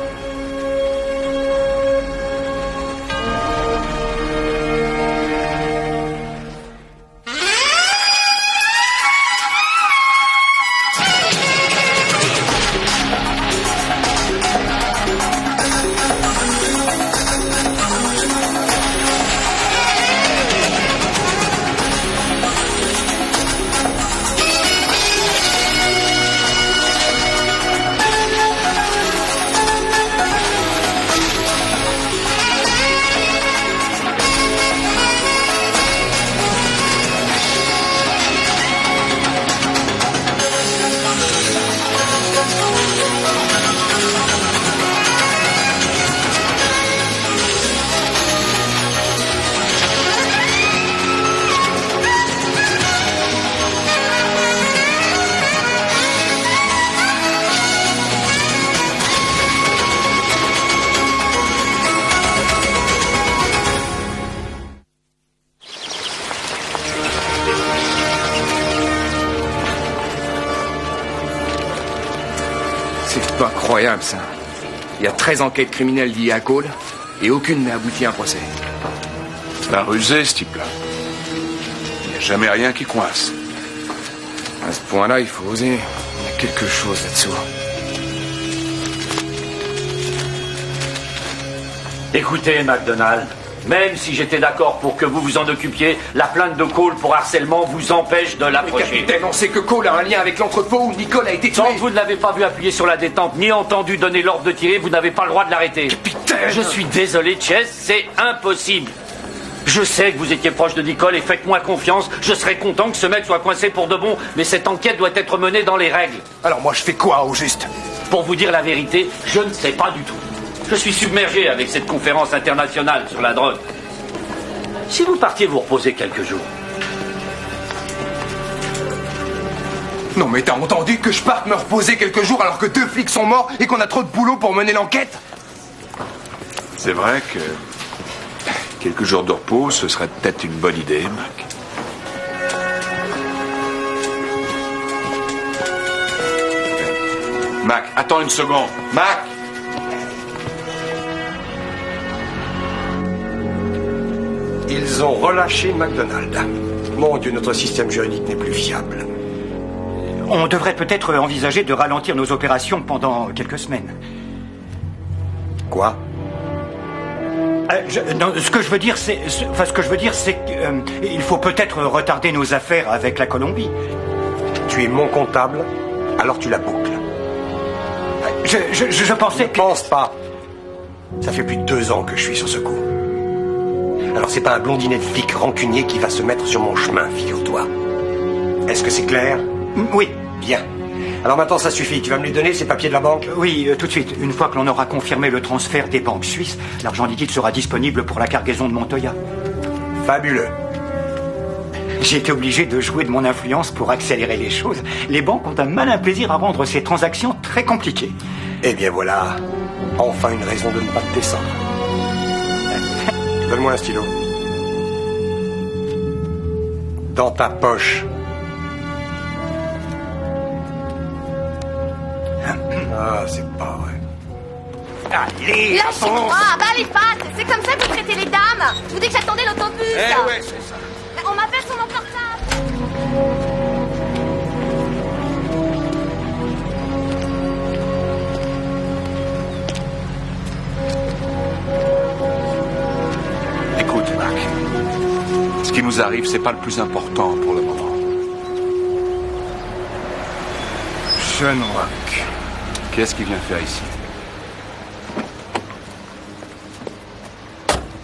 C'est pas croyable, ça. Il y a 13 enquêtes criminelles liées à Cole et aucune n'a abouti à un procès. C'est un rusé, ce type-là. Il n'y a jamais rien qui coince. À ce point-là, il faut oser. Il y a quelque chose là-dessous. Écoutez, McDonald, même si j'étais d'accord pour que vous vous en occupiez, la plainte de Cole pour harcèlement vous empêche de Mais l'approcher. capitaine, on sait que Cole a un lien avec l'entrepôt où Nicole a été tuée. Tant que vous ne l'avez pas vu appuyer sur la détente, ni entendu donner l'ordre de tirer, vous n'avez pas le droit de l'arrêter. Capitaine! Je suis désolé, Chess, c'est impossible. Je sais que vous étiez proche de Nicole et faites-moi confiance. Je serais content que ce mec soit coincé pour de bon, mais cette enquête doit être menée dans les règles. Alors moi, je fais quoi, au juste? Pour vous dire la vérité, je ne sais pas du tout. Je suis submergé avec cette conférence internationale sur la drogue. Si vous partiez vous reposer quelques jours. Non mais t'as entendu que je parte me reposer quelques jours alors que 2 flics sont morts et qu'on a trop de boulot pour mener l'enquête? C'est vrai que quelques jours de repos, ce serait peut-être une bonne idée, Mac. Mac, attends une seconde. Mac! Ils ont relâché McDonald. Mon Dieu, notre système juridique n'est plus fiable. On devrait peut-être envisager de ralentir nos opérations pendant quelques semaines. Quoi? Non, ce que je veux dire, c'est qu'il faut peut-être retarder nos affaires avec la Colombie. Tu es mon comptable, alors tu la boucles. Je pensais que... Ne pense pas. Ça fait plus de 2 ans que je suis sur ce coup. Alors c'est pas un blondinet de flic rancunier qui va se mettre sur mon chemin, figure-toi. Est-ce que c'est clair? Oui. Bien. Alors maintenant ça suffit, tu vas me les donner, ces papiers de la banque? Oui, tout de suite. Une fois que l'on aura confirmé le transfert des banques suisses, l'argent liquide sera disponible pour la cargaison de Montoya. Fabuleux. J'ai été obligé de jouer de mon influence pour accélérer les choses. Les banques ont un malin plaisir à rendre ces transactions très compliquées. Eh bien voilà, enfin une raison de ne pas te descendre. Donne-moi un stylo. Dans ta poche. Ah, c'est pas vrai. Allez, Lâchez-moi, bah les pattes. C'est comme ça que vous traitez les dames. Je vous dis que j'attendais l'autobus. Eh ouais, c'est ça. On m'appelle sur mon portable. Écoute, Mac. Ce qui nous arrive, c'est pas le plus important pour le moment. Jeune Rock. Qu'est-ce qu'il vient faire ici?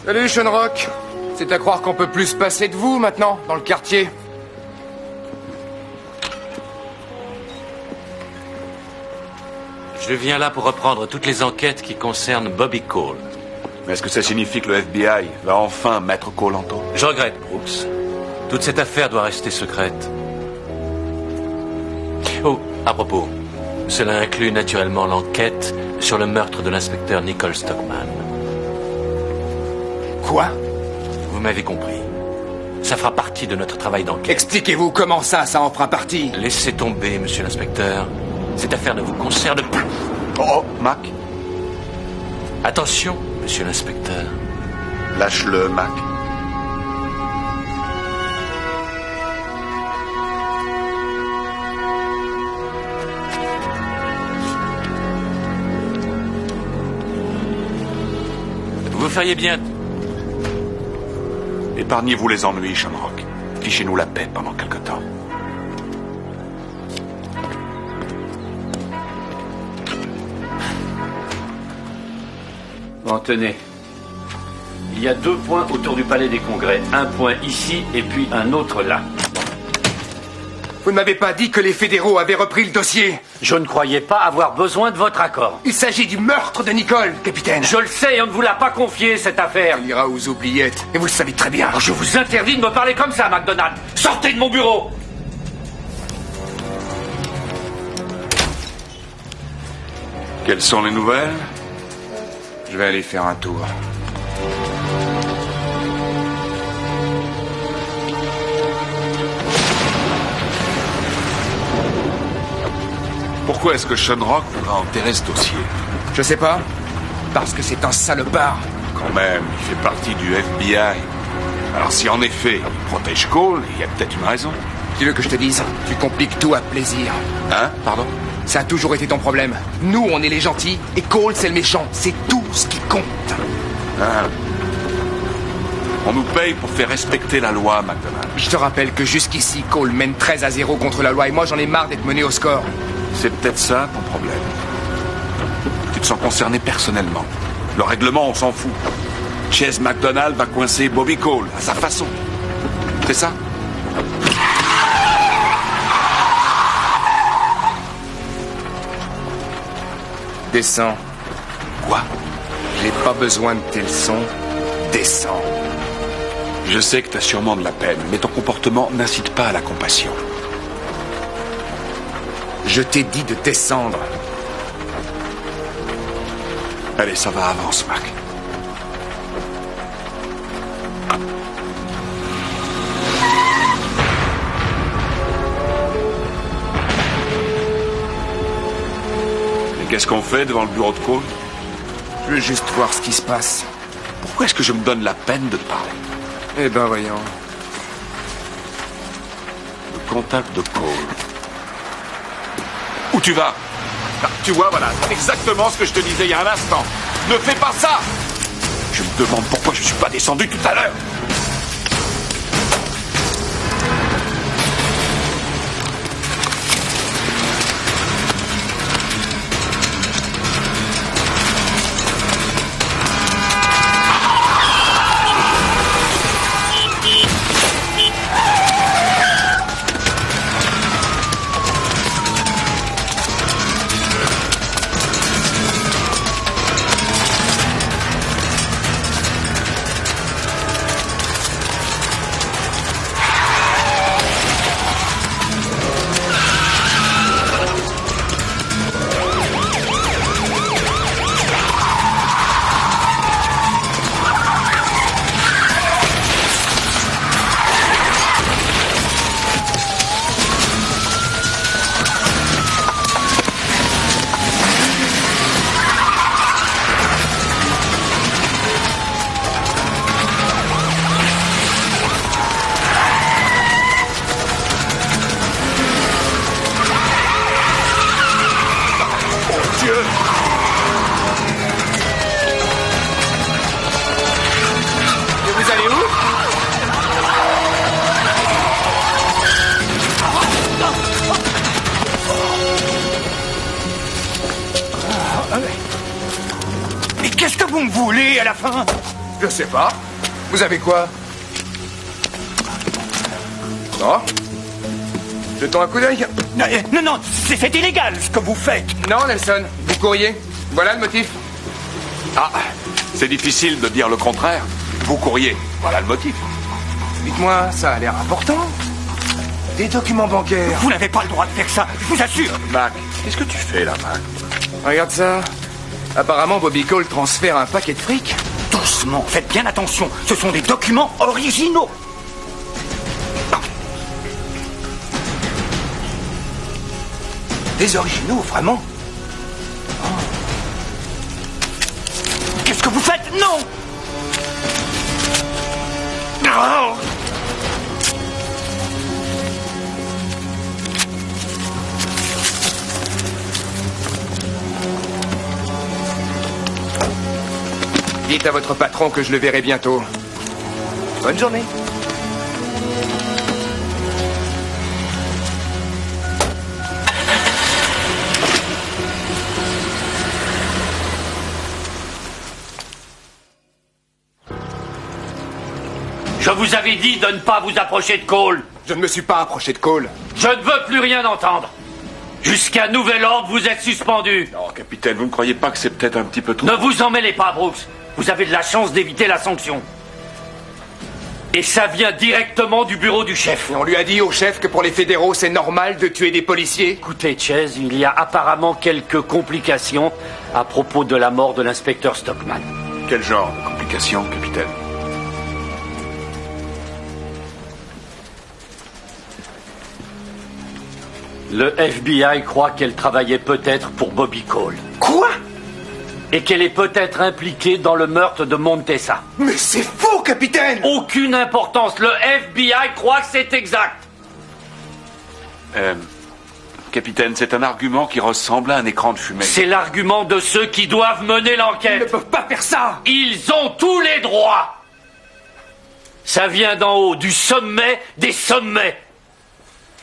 Salut, Sean Rock. C'est à croire qu'on peut plus se passer de vous maintenant, dans le quartier. Je viens là pour reprendre toutes les enquêtes qui concernent Bobby Cole. Mais est-ce que ça signifie que le FBI va enfin mettre Cole en taule? Je regrette, Brooks. Toute cette affaire doit rester secrète. Oh, à propos, cela inclut naturellement l'enquête sur le meurtre de l'inspecteur Nicole Stockman. Quoi? Vous m'avez compris. Ça fera partie de notre travail d'enquête. Expliquez-vous comment ça en fera partie. Laissez tomber, monsieur l'inspecteur. Cette affaire ne vous concerne plus. Oh, Mac. Attention, monsieur l'inspecteur. Lâche-le, Mac. Vous feriez bien... Épargnez-vous les ennuis, Shamrock. Fichez-nous la paix pendant quelque temps. Bon, tenez. Il y a 2 points autour du Palais des Congrès. Un point ici et puis un autre là. Vous ne m'avez pas dit que les fédéraux avaient repris le dossier. Je ne croyais pas avoir besoin de votre accord. Il s'agit du meurtre de Nicole, capitaine. Je le sais, on ne vous l'a pas confié, cette affaire. Elle ira aux oubliettes, et vous le savez très bien. Je vous interdis de me parler comme ça, MacDonald. Sortez de mon bureau. Quelles sont les nouvelles? Je vais aller faire un tour. Pourquoi est-ce que Sean Rock voudra enterrer ce dossier? Je sais pas. Parce que c'est un salopard. Quand même, il fait partie du FBI. Alors si en effet, il protège Cole, il y a peut-être une raison. Tu veux que je te dise? Tu compliques tout à plaisir. Hein? Pardon? Ça a toujours été ton problème. Nous, on est les gentils, et Cole, c'est le méchant. C'est tout ce qui compte. Hein? On nous paye pour faire respecter la loi, McDonald. Je te rappelle que jusqu'ici, Cole mène 13-0 contre la loi, et moi, j'en ai marre d'être mené au score. C'est peut-être ça, ton problème. Tu te sens concerné personnellement. Le règlement, on s'en fout. Chase McDonald va coincer Bobby Cole, à sa façon. C'est ça? Descends. Quoi? J'ai pas besoin de tes leçons. Descends. Je sais que t'as sûrement de la peine, mais ton comportement n'incite pas à la compassion. Je t'ai dit de descendre. Allez, ça va, avance, Mac. Et qu'est-ce qu'on fait devant le bureau de Cole? Je veux juste voir ce qui se passe. Pourquoi est-ce que je me donne la peine de te parler? Eh ben, voyons. Le contact de Cole. Où tu vas? Ah, tu vois, voilà, c'est exactement ce que je te disais il y a un instant. Ne fais pas ça! Je me demande pourquoi je suis pas descendu tout à l'heure. Mais qu'est-ce que vous me voulez à la fin? Je sais pas. Vous avez quoi? Non? Jetons un coup d'œil. Non, non, c'est illégal ce que vous faites. Non, Nelson, vous courriez. Voilà le motif. Ah, c'est difficile de dire le contraire. Vous courriez. Voilà le motif. Dites-moi, ça a l'air important. Des documents bancaires. Vous n'avez pas le droit de faire ça, je vous assure. Mac, qu'est-ce que tu fais là, Mac? Regarde ça. Apparemment, Bobby Cole transfère un paquet de fric. Doucement, faites bien attention. Ce sont des documents originaux. Des originaux, vraiment? Qu'est-ce que vous faites? Non! Non! Dites à votre patron que je le verrai bientôt. Bonne journée. Je vous avais dit de ne pas vous approcher de Cole. Je ne me suis pas approché de Cole. Je ne veux plus rien entendre. Jusqu'à nouvel ordre, vous êtes suspendu. Non, capitaine, vous ne croyez pas que c'est peut-être un petit peu trop... Ne vous en mêlez pas, Brooks. Vous avez de la chance d'éviter la sanction. Et ça vient directement du bureau du chef. Et on lui a dit au chef que pour les fédéraux, c'est normal de tuer des policiers. Écoutez, Chase, il y a apparemment quelques complications à propos de la mort de l'inspecteur Stockman. Quel genre de complications, capitaine? Le FBI croit qu'elle travaillait peut-être pour Bobby Cole. Quoi? Et qu'elle est peut-être impliquée dans le meurtre de Montesa. Mais c'est faux, capitaine! Aucune importance. Le FBI croit que c'est exact. Capitaine, c'est un argument qui ressemble à un écran de fumée. C'est l'argument de ceux qui doivent mener l'enquête. Ils ne peuvent pas faire ça! Ils ont tous les droits. Ça vient d'en haut, du sommet des sommets.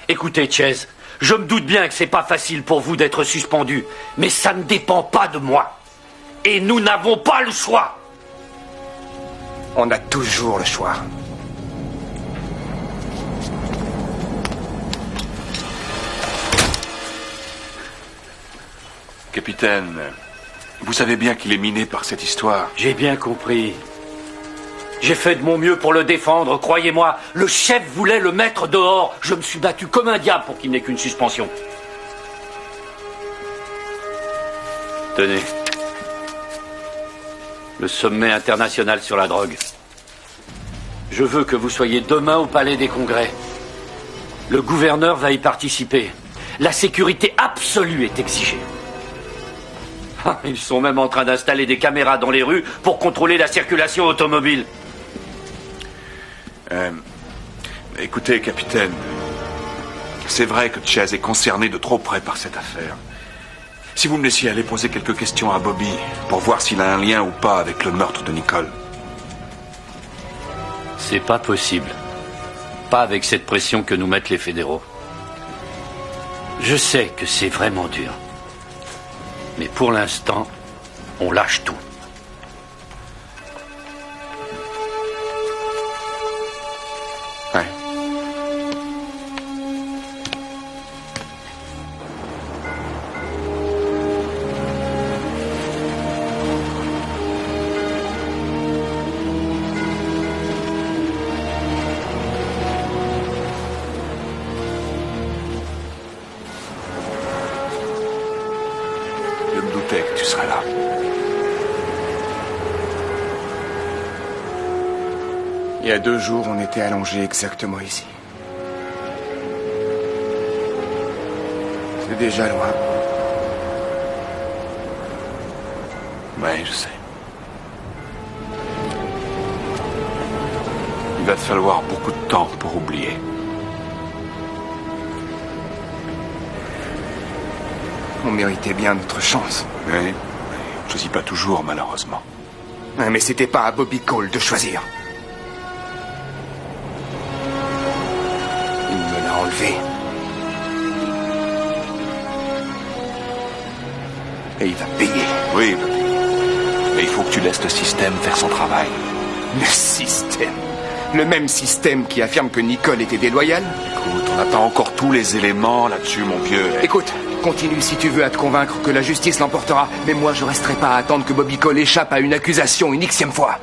Écoutez, Chase, je me doute bien que c'est pas facile pour vous d'être suspendu, mais ça ne dépend pas de moi. Et nous n'avons pas le choix. On a toujours le choix. Capitaine, vous savez bien qu'il est miné par cette histoire. J'ai bien compris. J'ai fait de mon mieux pour le défendre, croyez-moi. Le chef voulait le mettre dehors. Je me suis battu comme un diable pour qu'il n'ait qu'une suspension. Tenez. Le sommet international sur la drogue. Je veux que vous soyez demain au Palais des Congrès. Le gouverneur va y participer. La sécurité absolue est exigée. Ils sont même en train d'installer des caméras dans les rues pour contrôler la circulation automobile. Écoutez, capitaine, c'est vrai que Chase est concerné de trop près par cette affaire. Si vous me laissiez aller poser quelques questions à Bobby pour voir s'il a un lien ou pas avec le meurtre de Nicole. C'est pas possible. Pas avec cette pression que nous mettent les fédéraux. Je sais que c'est vraiment dur. Mais pour l'instant, on lâche tout. Ouais. Je me doutais que tu serais là. Il y a 2 jours, on était allongés exactement ici. C'est déjà loin. Ouais, je sais. Il va te falloir beaucoup de temps pour oublier. On méritait bien notre chance. Oui, on choisit pas toujours, malheureusement. Ouais, mais c'était pas à Bobby Cole de choisir. Il me l'a enlevé. Et il va payer. Oui, il va payer. Mais il faut que tu laisses le système faire son travail. Le système. Le même système qui affirme que Nicole était déloyale. Écoute, on n'a pas encore tous les éléments là-dessus, mon vieux. Écoute, continue si tu veux à te convaincre que la justice l'emportera. Mais moi, je resterai pas à attendre que Bobby Cole échappe à une accusation une xème fois.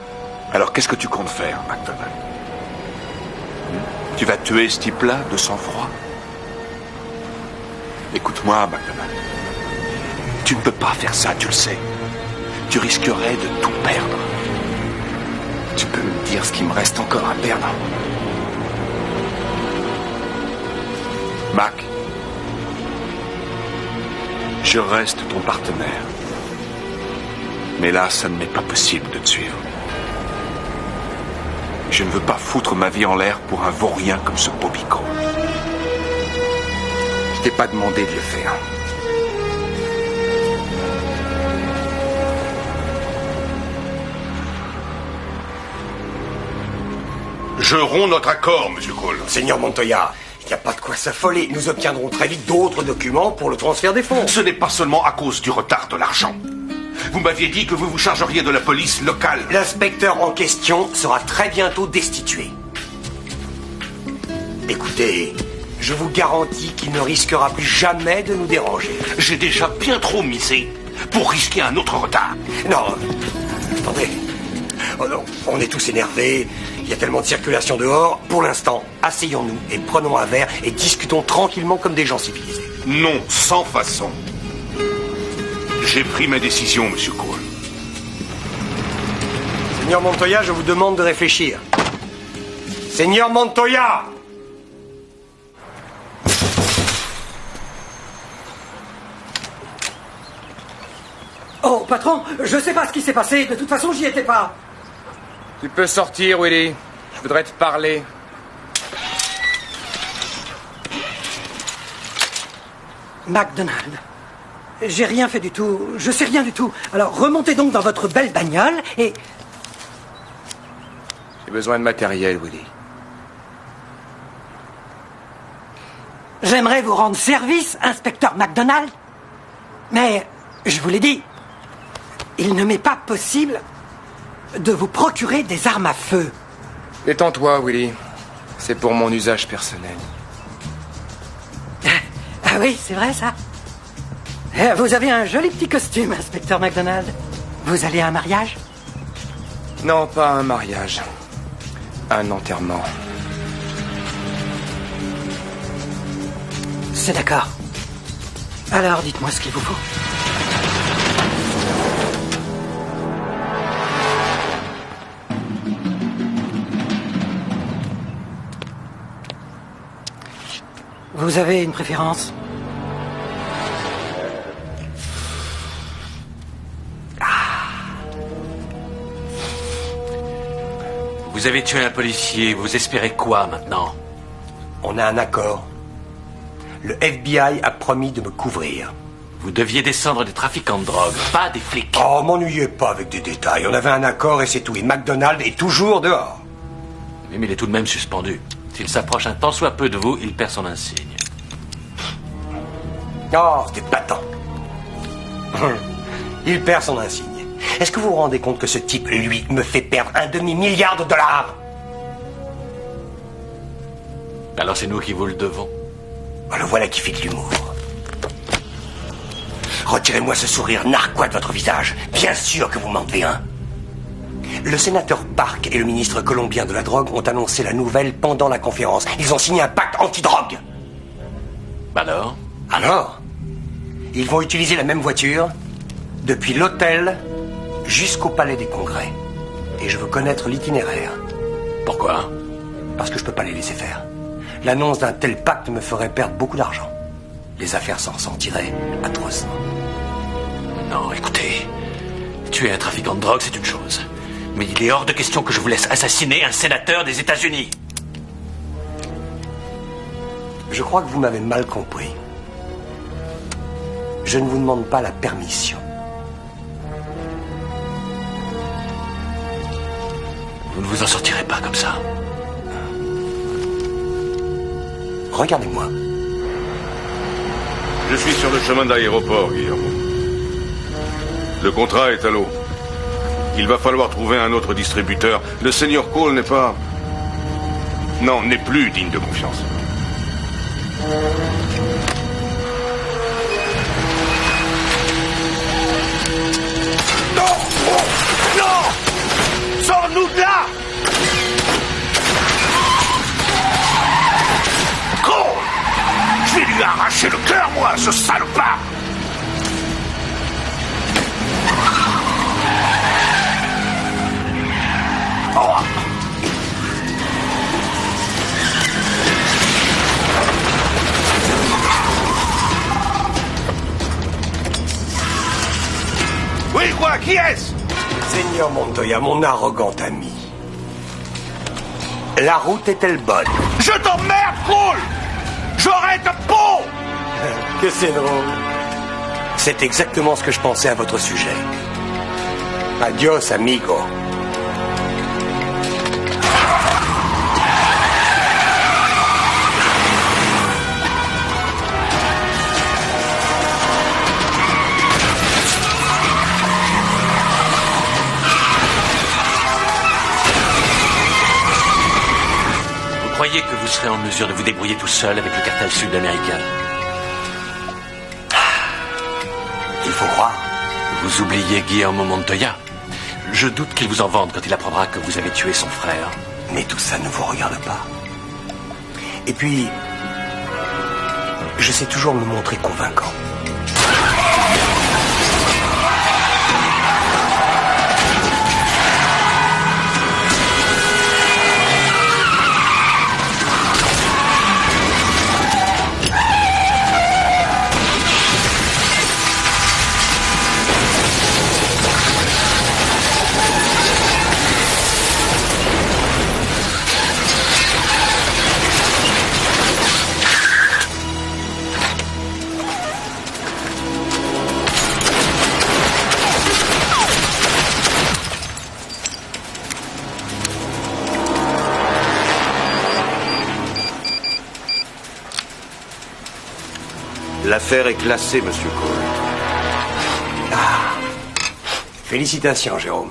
Alors, qu'est-ce que tu comptes faire, McDonald? Tu vas tuer ce type-là de sang-froid? Écoute-moi, McDonald. Tu ne peux pas faire ça, tu le sais. Tu risquerais de tout perdre. Tu peux me dire ce qu'il me reste encore à perdre? Mac, je reste ton partenaire. Mais là, ça ne m'est pas possible de te suivre. Je ne veux pas foutre ma vie en l'air pour un vaurien comme ce Bobby Cole. Je t'ai pas demandé de le faire. Je romps notre accord, Monsieur Cole. Seigneur Montoya, il n'y a pas de quoi s'affoler. Nous obtiendrons très vite d'autres documents pour le transfert des fonds. Ce n'est pas seulement à cause du retard de l'argent. Vous m'aviez dit que vous vous chargeriez de la police locale. L'inspecteur en question sera très bientôt destitué. Écoutez, je vous garantis qu'il ne risquera plus jamais de nous déranger. J'ai déjà bien trop misé pour risquer un autre retard. Non, attendez. Oh non, on est tous énervés. Il y a tellement de circulation dehors. Pour l'instant, asseyons-nous et prenons un verre et discutons tranquillement comme des gens civilisés. Non, sans façon. J'ai pris ma décision, Monsieur Cole. Seigneur Montoya, je vous demande de réfléchir. Seigneur Montoya! Oh, patron, je sais pas ce qui s'est passé. De toute façon, j'y étais pas. Tu peux sortir, Willy. Je voudrais te parler. McDonald, j'ai rien fait du tout. Je sais rien du tout. Alors, remontez donc dans votre belle bagnole et... J'ai besoin de matériel, Willy. J'aimerais vous rendre service, inspecteur McDonald. Mais, je vous l'ai dit, il ne m'est pas possible de vous procurer des armes à feu. Détends-toi, Willy. C'est pour mon usage personnel. Ah oui, c'est vrai, ça. Vous avez un joli petit costume, inspecteur McDonald. Vous allez à un mariage? Non, pas un mariage. Un enterrement. C'est d'accord. Alors, dites-moi ce qu'il vous faut. Vous avez une préférence? Vous avez tué un policier, vous espérez quoi maintenant? On a un accord. Le FBI a promis de me couvrir. Vous deviez descendre des trafiquants de drogue, pas des flics. Oh, m'ennuyez pas avec des détails. On avait un accord et c'est tout. Et McDonald est toujours dehors. Oui, mais il est tout de même suspendu. S'il s'approche un tant soit peu de vous, il perd son insigne. Oh, c'est épatant. Il perd son insigne. Est-ce que vous vous rendez compte que ce type, lui, me fait perdre un demi-milliard de dollars? Alors c'est nous qui vous le devons. Le voilà qui fait de l'humour. Retirez-moi ce sourire narquois de votre visage. Bien sûr que vous m'en devez un. Le sénateur Park et le ministre colombien de la drogue ont annoncé la nouvelle pendant la conférence. Ils ont signé un pacte anti-drogue. Alors? Ils vont utiliser la même voiture depuis l'hôtel jusqu'au palais des congrès. Et je veux connaître l'itinéraire. Pourquoi? Parce que je peux pas les laisser faire. L'annonce d'un tel pacte me ferait perdre beaucoup d'argent. Les affaires s'en ressentiraient atrocement. Non, écoutez. Tuer un trafiquant de drogue, c'est une chose. Mais il est hors de question que je vous laisse assassiner un sénateur des États-Unis. Je crois que vous m'avez mal compris. Je ne vous demande pas la permission. Vous ne vous en sortirez pas comme ça. Regardez-moi. Je suis sur le chemin de l'aéroport, Guillermo. Le contrat est à l'eau. Il va falloir trouver un autre distributeur. Le Seigneur Cole n'est pas... Non, n'est plus digne de confiance. Non! Non! Sors-nous de là! Cole! Je vais lui arracher le cœur, moi, ce salopard! Oh. Oui, quoi? Qui est-ce? Seigneur Montoya, mon arrogant ami. La route est-elle bonne? Je t'emmerde, Cole! J'aurai ta peau! Que c'est drôle. C'est exactement ce que je pensais à votre sujet. Adios, amigo. Vous croyez que vous serez en mesure de vous débrouiller tout seul avec le cartel sud-américain? Il faut croire. Vous oubliez Guillermo Montoya. Je doute qu'il vous en vende quand il apprendra que vous avez tué son frère. Mais tout ça ne vous regarde pas. Et puis, je sais toujours me montrer convaincant. L'affaire est classée, monsieur Cole. Félicitations, Jérôme.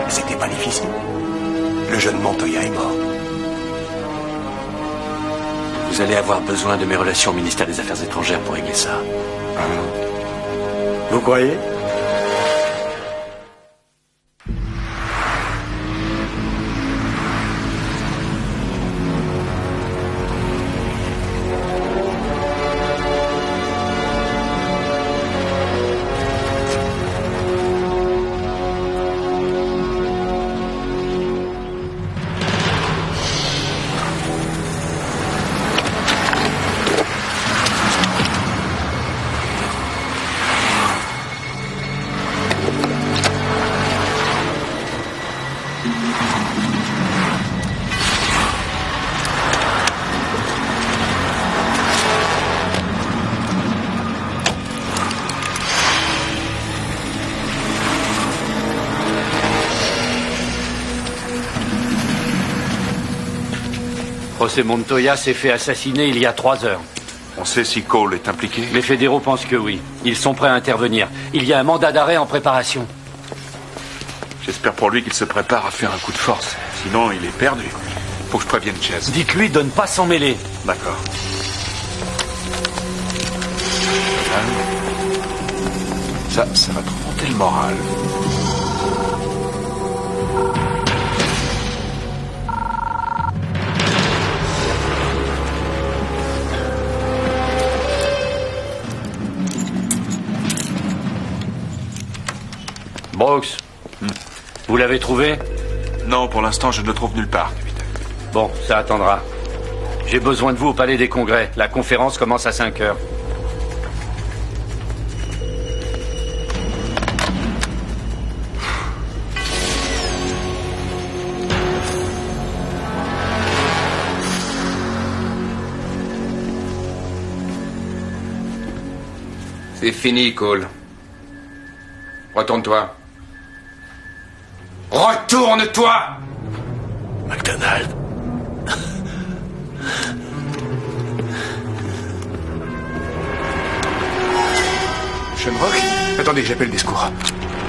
C'était pas difficile. Le jeune Montoya est mort. Vous allez avoir besoin de mes relations au ministère des Affaires étrangères pour régler ça. Vous croyez ? José Montoya s'est fait assassiner il y a 3 heures. On sait si Cole est impliqué? Les fédéraux pensent que oui. Ils sont prêts à intervenir. Il y a un mandat d'arrêt en préparation. J'espère pour lui qu'il se prépare à faire un coup de force. Sinon, il est perdu. Faut que je prévienne Chase. Dites-lui de ne pas s'en mêler. D'accord. Ça va te remonter le moral. Brooks, vous l'avez trouvé? Non, pour l'instant, je ne le trouve nulle part, capitaine. Bon, ça attendra. J'ai besoin de vous au Palais des Congrès. La conférence commence à 5 heures. C'est fini, Cole. Retourne-toi. Retourne-toi! MacDonald. Shenrock? Attendez, j'appelle des secours.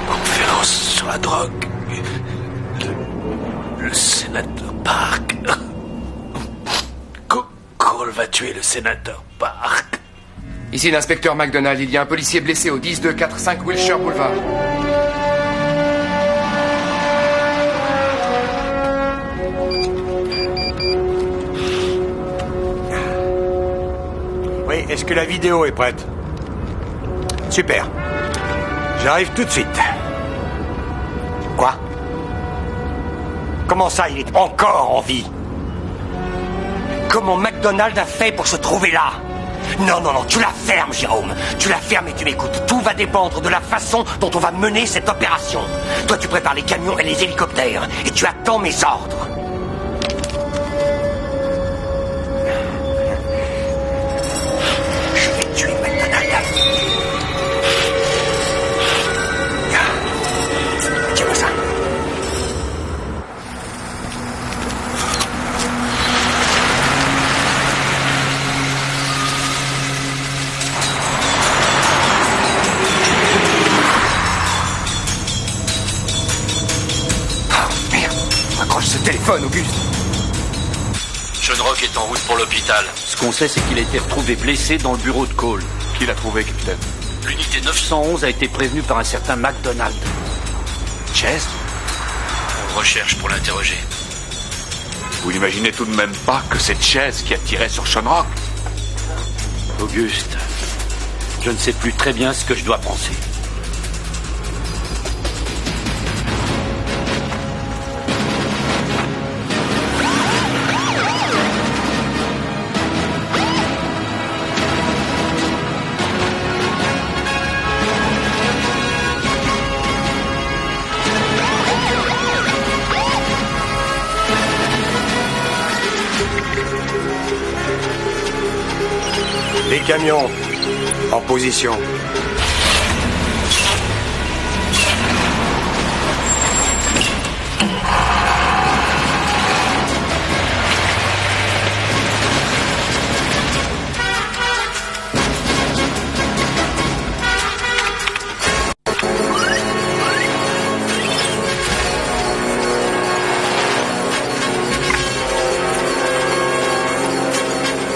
Conférence sur la drogue. Le sénateur Park. Cole va tuer le sénateur Park. Ici l'inspecteur MacDonald, il y a un policier blessé au 10245 Wilshire Boulevard. Oui, est-ce que la vidéo est prête? Super. J'arrive tout de suite. Quoi? Comment ça, il est encore en vie? Comment MacDonald a fait pour se trouver là? Non, non, non, tu la fermes, Jérôme. Tu la fermes et tu m'écoutes. Tout va dépendre de la façon dont on va mener cette opération. Toi, tu prépares les camions et les hélicoptères. Et tu attends mes ordres. Je vais tuer MacDonald. Tiens-moi ça. Accroche ce téléphone, Auguste. Shenrock est en route pour l'hôpital. Ce qu'on sait, c'est qu'il a été retrouvé blessé dans le bureau de Cole. Qui l'a trouvé, capitaine? L'unité 911 a été prévenue par un certain MacDonald. Chase? On le recherche pour l'interroger. Vous n'imaginez tout de même pas que c'est Chase qui a tiré sur Shenrock? Auguste, je ne sais plus très bien ce que je dois penser. Les camions, en position.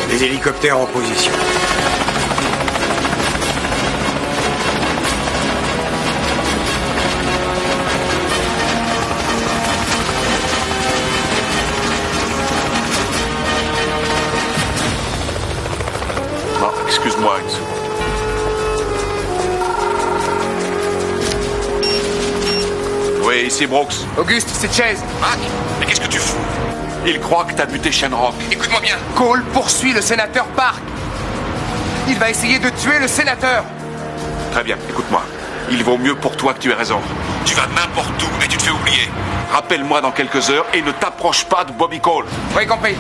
Les hélicoptères en position. Bon, excuse-moi une seconde. Oui, ici Brooks. Auguste, c'est Chase. Mac, mais qu'est-ce que tu fous? Il croit que t'as buté Shenrock. Écoute-moi bien. Cole poursuit le sénateur Park. Il va essayer de tuer le sénateur. Très bien, écoute-moi. Il vaut mieux pour toi que tu aies raison. Tu vas n'importe où et tu te fais oublier. Rappelle-moi dans quelques heures et ne t'approche pas de Bobby Cole. Oui, compris.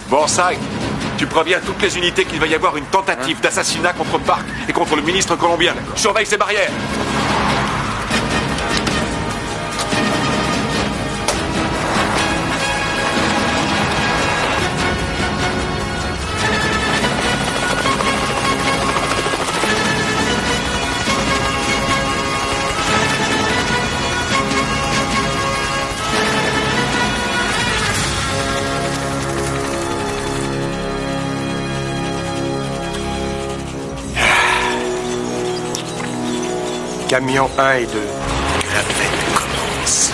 Bon, Syke, tu préviens toutes les unités qu'il va y avoir une tentative d'assassinat contre Park et contre le ministre colombien. Surveille ces barrières. Camion 1 et 2. Que la fête commence.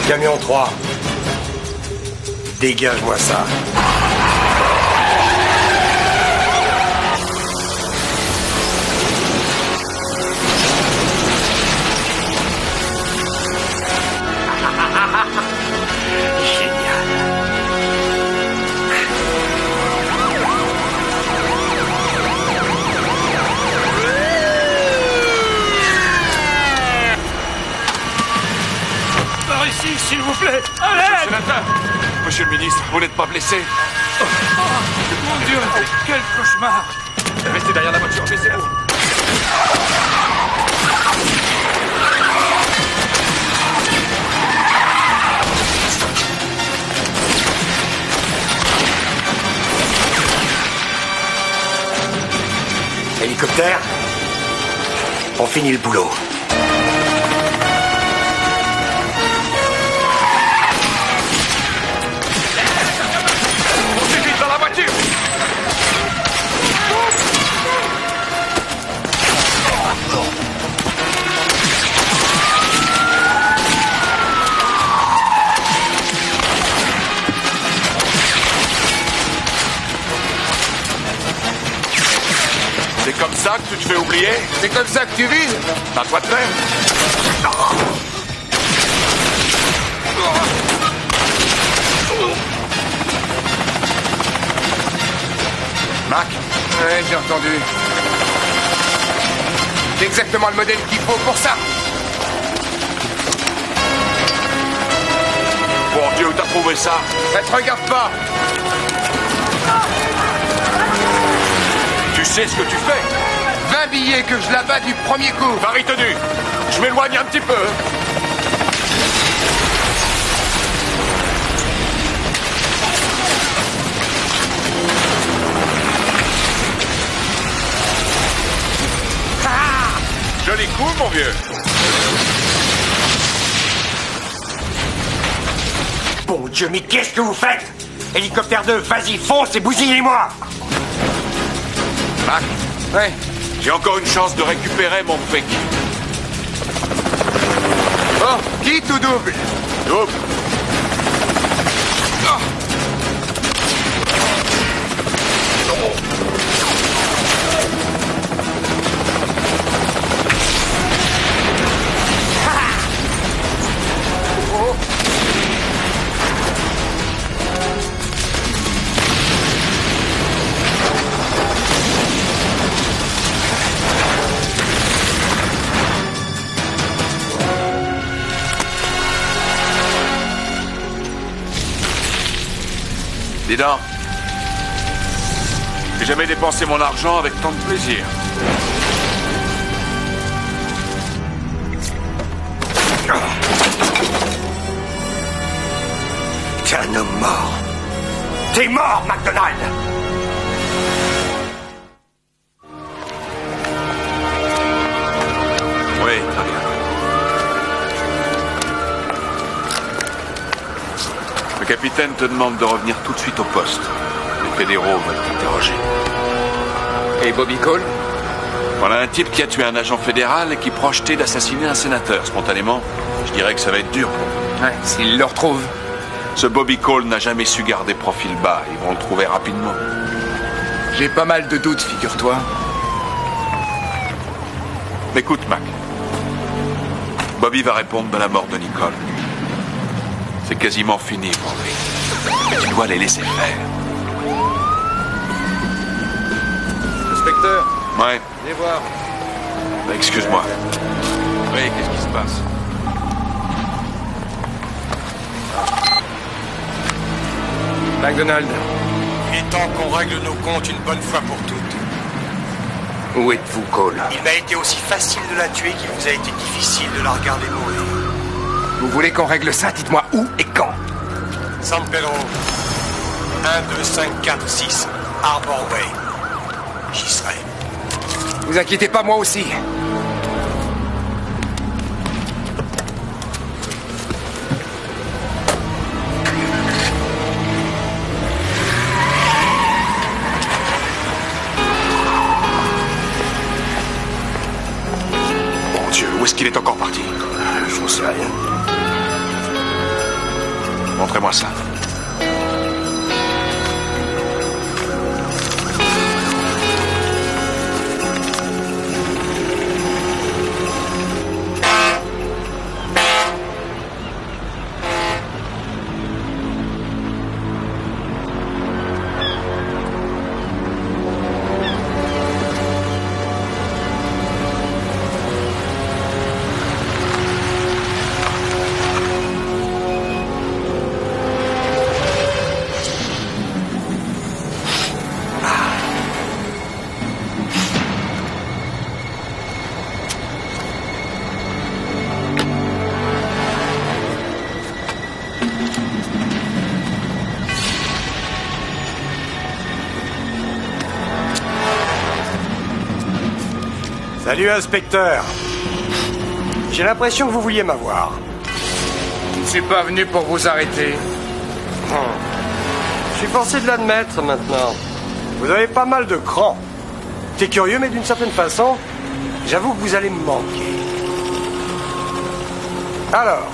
Camion 3. Dégage-moi ça. Par ici, s'il vous plaît. Allez! Sénateur, monsieur le ministre, vous n'êtes pas blessé. Mon Dieu, quel cauchemar! Restez derrière la voiture, baissez-vous. Hélicoptère, on finit le boulot. Montez vite dans la voiture! C'est comme ça que tu te fais oublier? C'est comme ça que tu vises? À toi de faire. Mac? Ouais, j'ai entendu. C'est exactement le modèle qu'il faut pour ça. Bon Dieu, où t'as trouvé ça? Ça te regarde pas. Tu sais ce que tu fais? 20 billets que je l'abats du premier coup. Pari tenu. Je m'éloigne un petit peu. Joli coup, mon vieux. Bon Dieu, mais qu'est-ce que vous faites? Hélicoptère 2, vas-y, fonce et bousillez-moi! Mac? Ouais. J'ai encore une chance de récupérer mon fric. Oh, quitte ou double? Double. Dis donc, j'ai jamais dépensé mon argent avec tant de plaisir. T'es un homme mort. T'es mort, McDonald! capitaine te demande de revenir tout de suite au poste. Les fédéraux veulent t'interroger. Et Bobby Cole? Voilà un type qui a tué un agent fédéral et qui projetait d'assassiner un sénateur. Spontanément, je dirais que ça va être dur pour vous. Ouais, s'ils le retrouvent. Ce Bobby Cole n'a jamais su garder profil bas. Ils vont le trouver rapidement. J'ai pas mal de doutes, figure-toi. Écoute, Mac. Bobby va répondre de la mort de Nicole. C'est quasiment fini pour lui. Mais tu dois les laisser faire. Inspecteur. Ouais. Venez voir. Bah, excuse-moi. Oui, qu'est-ce qui se passe? McDonald. Il est temps qu'on règle nos comptes une bonne fois pour toutes. Où êtes-vous, Cole? Il m'a été aussi facile de la tuer qu'il vous a été difficile de la regarder mourir. Vous voulez qu'on règle ça? Dites-moi où et quand. San Pedro. 1, 2, 5, 4, 6. Arbor Way. J'y serai. Vous inquiétez pas, moi aussi. Mon Dieu, où est-ce qu'il est encore parti? J'en sais rien. Montrez-moi ça. Salut, inspecteur. J'ai l'impression que vous vouliez m'avoir. Je ne suis pas venu pour vous arrêter. Je suis forcé de l'admettre maintenant. Vous avez pas mal de cran. C'est curieux, mais d'une certaine façon, j'avoue que vous allez me manquer. Alors,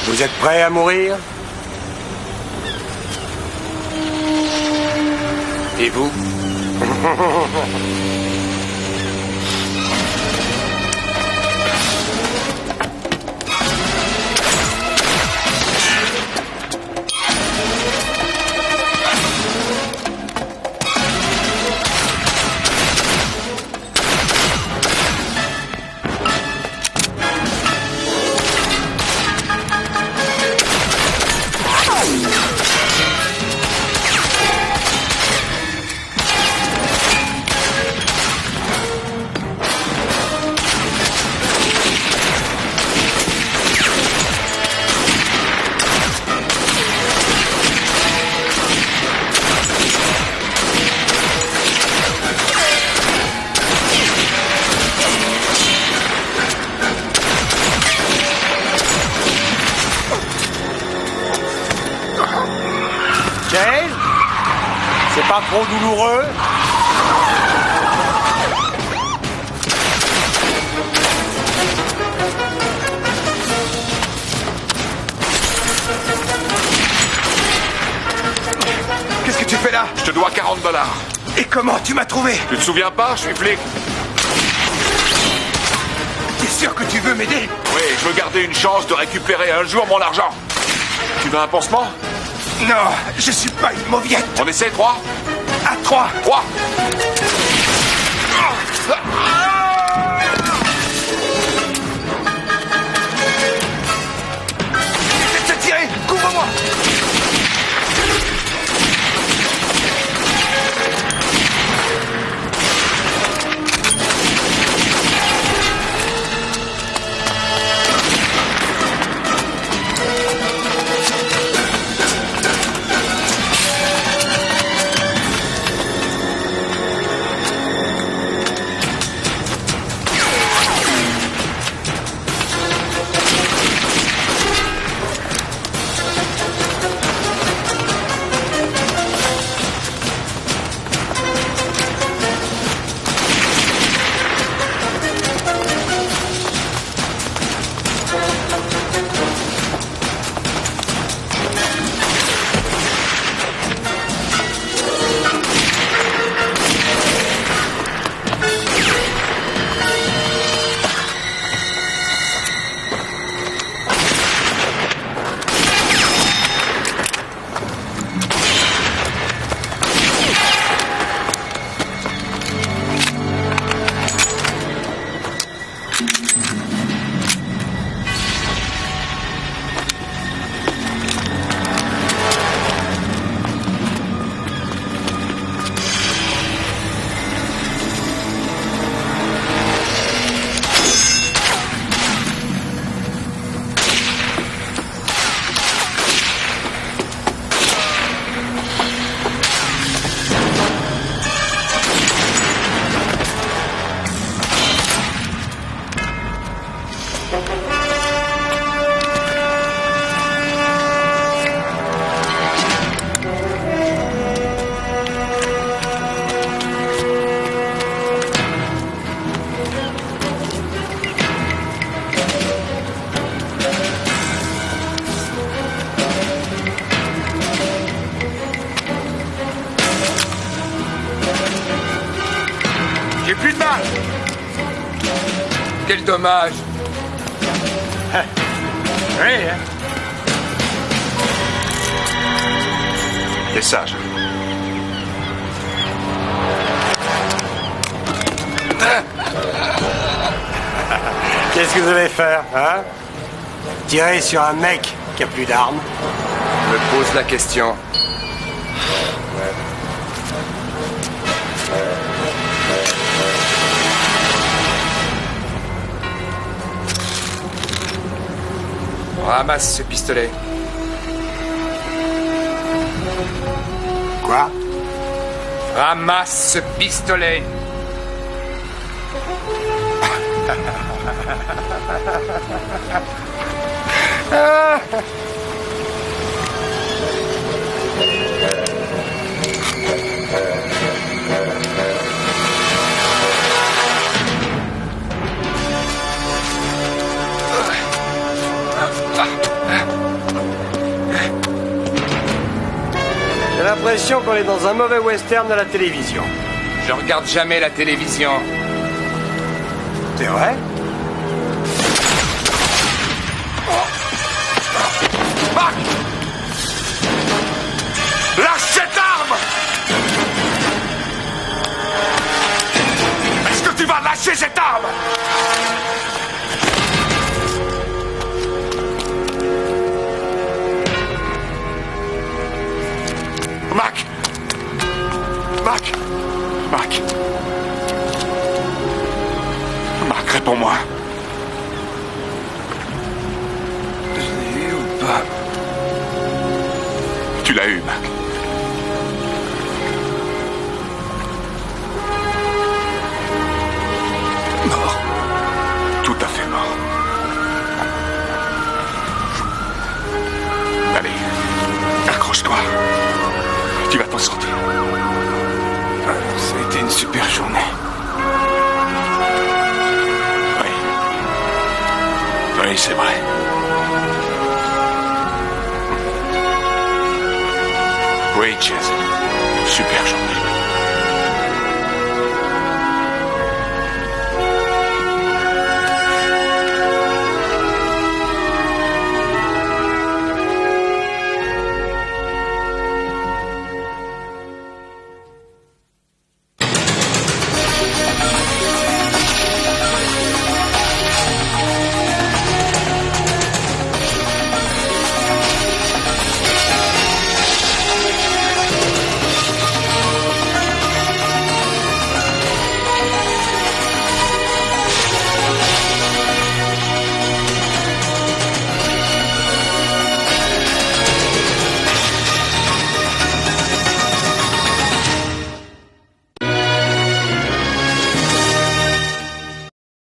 vous êtes prêts à mourir? Et vous? Chase? C'est pas trop douloureux? Qu'est-ce que tu fais là? Je te dois $40. Et comment tu m'as trouvé? Tu te souviens pas? Je suis flic. T'es sûr que tu veux m'aider? Oui, je veux garder une chance de récupérer un jour mon argent. Tu veux un pansement? Non, je suis pas une mauviette. On essaie 3? À 3. 3. Essaie de tirer. Couvre-moi. Quel dommage. Oui, hein. T'es sage. Qu'est-ce que vous allez faire, hein? Tirer sur un mec qui a plus d'armes? Je me pose la question. Ramasse ce pistolet. Quoi? Ramasse ce pistolet. J'ai l'impression qu'on est dans un mauvais western à la télévision. Je regarde jamais la télévision. C'est vrai? Mac! Lâche cette arme! Est-ce que tu vas lâcher cette arme? Mac! Mac! Mac! Mac, réponds-moi. Je l'ai eu ou pas? Tu l'as eu, Mac. Mort. Tout à fait mort. Allez, accroche-toi. Tu vas t'en sortir. Ça a été une super journée. Oui, c'est vrai. Oui, Chase. Super journée.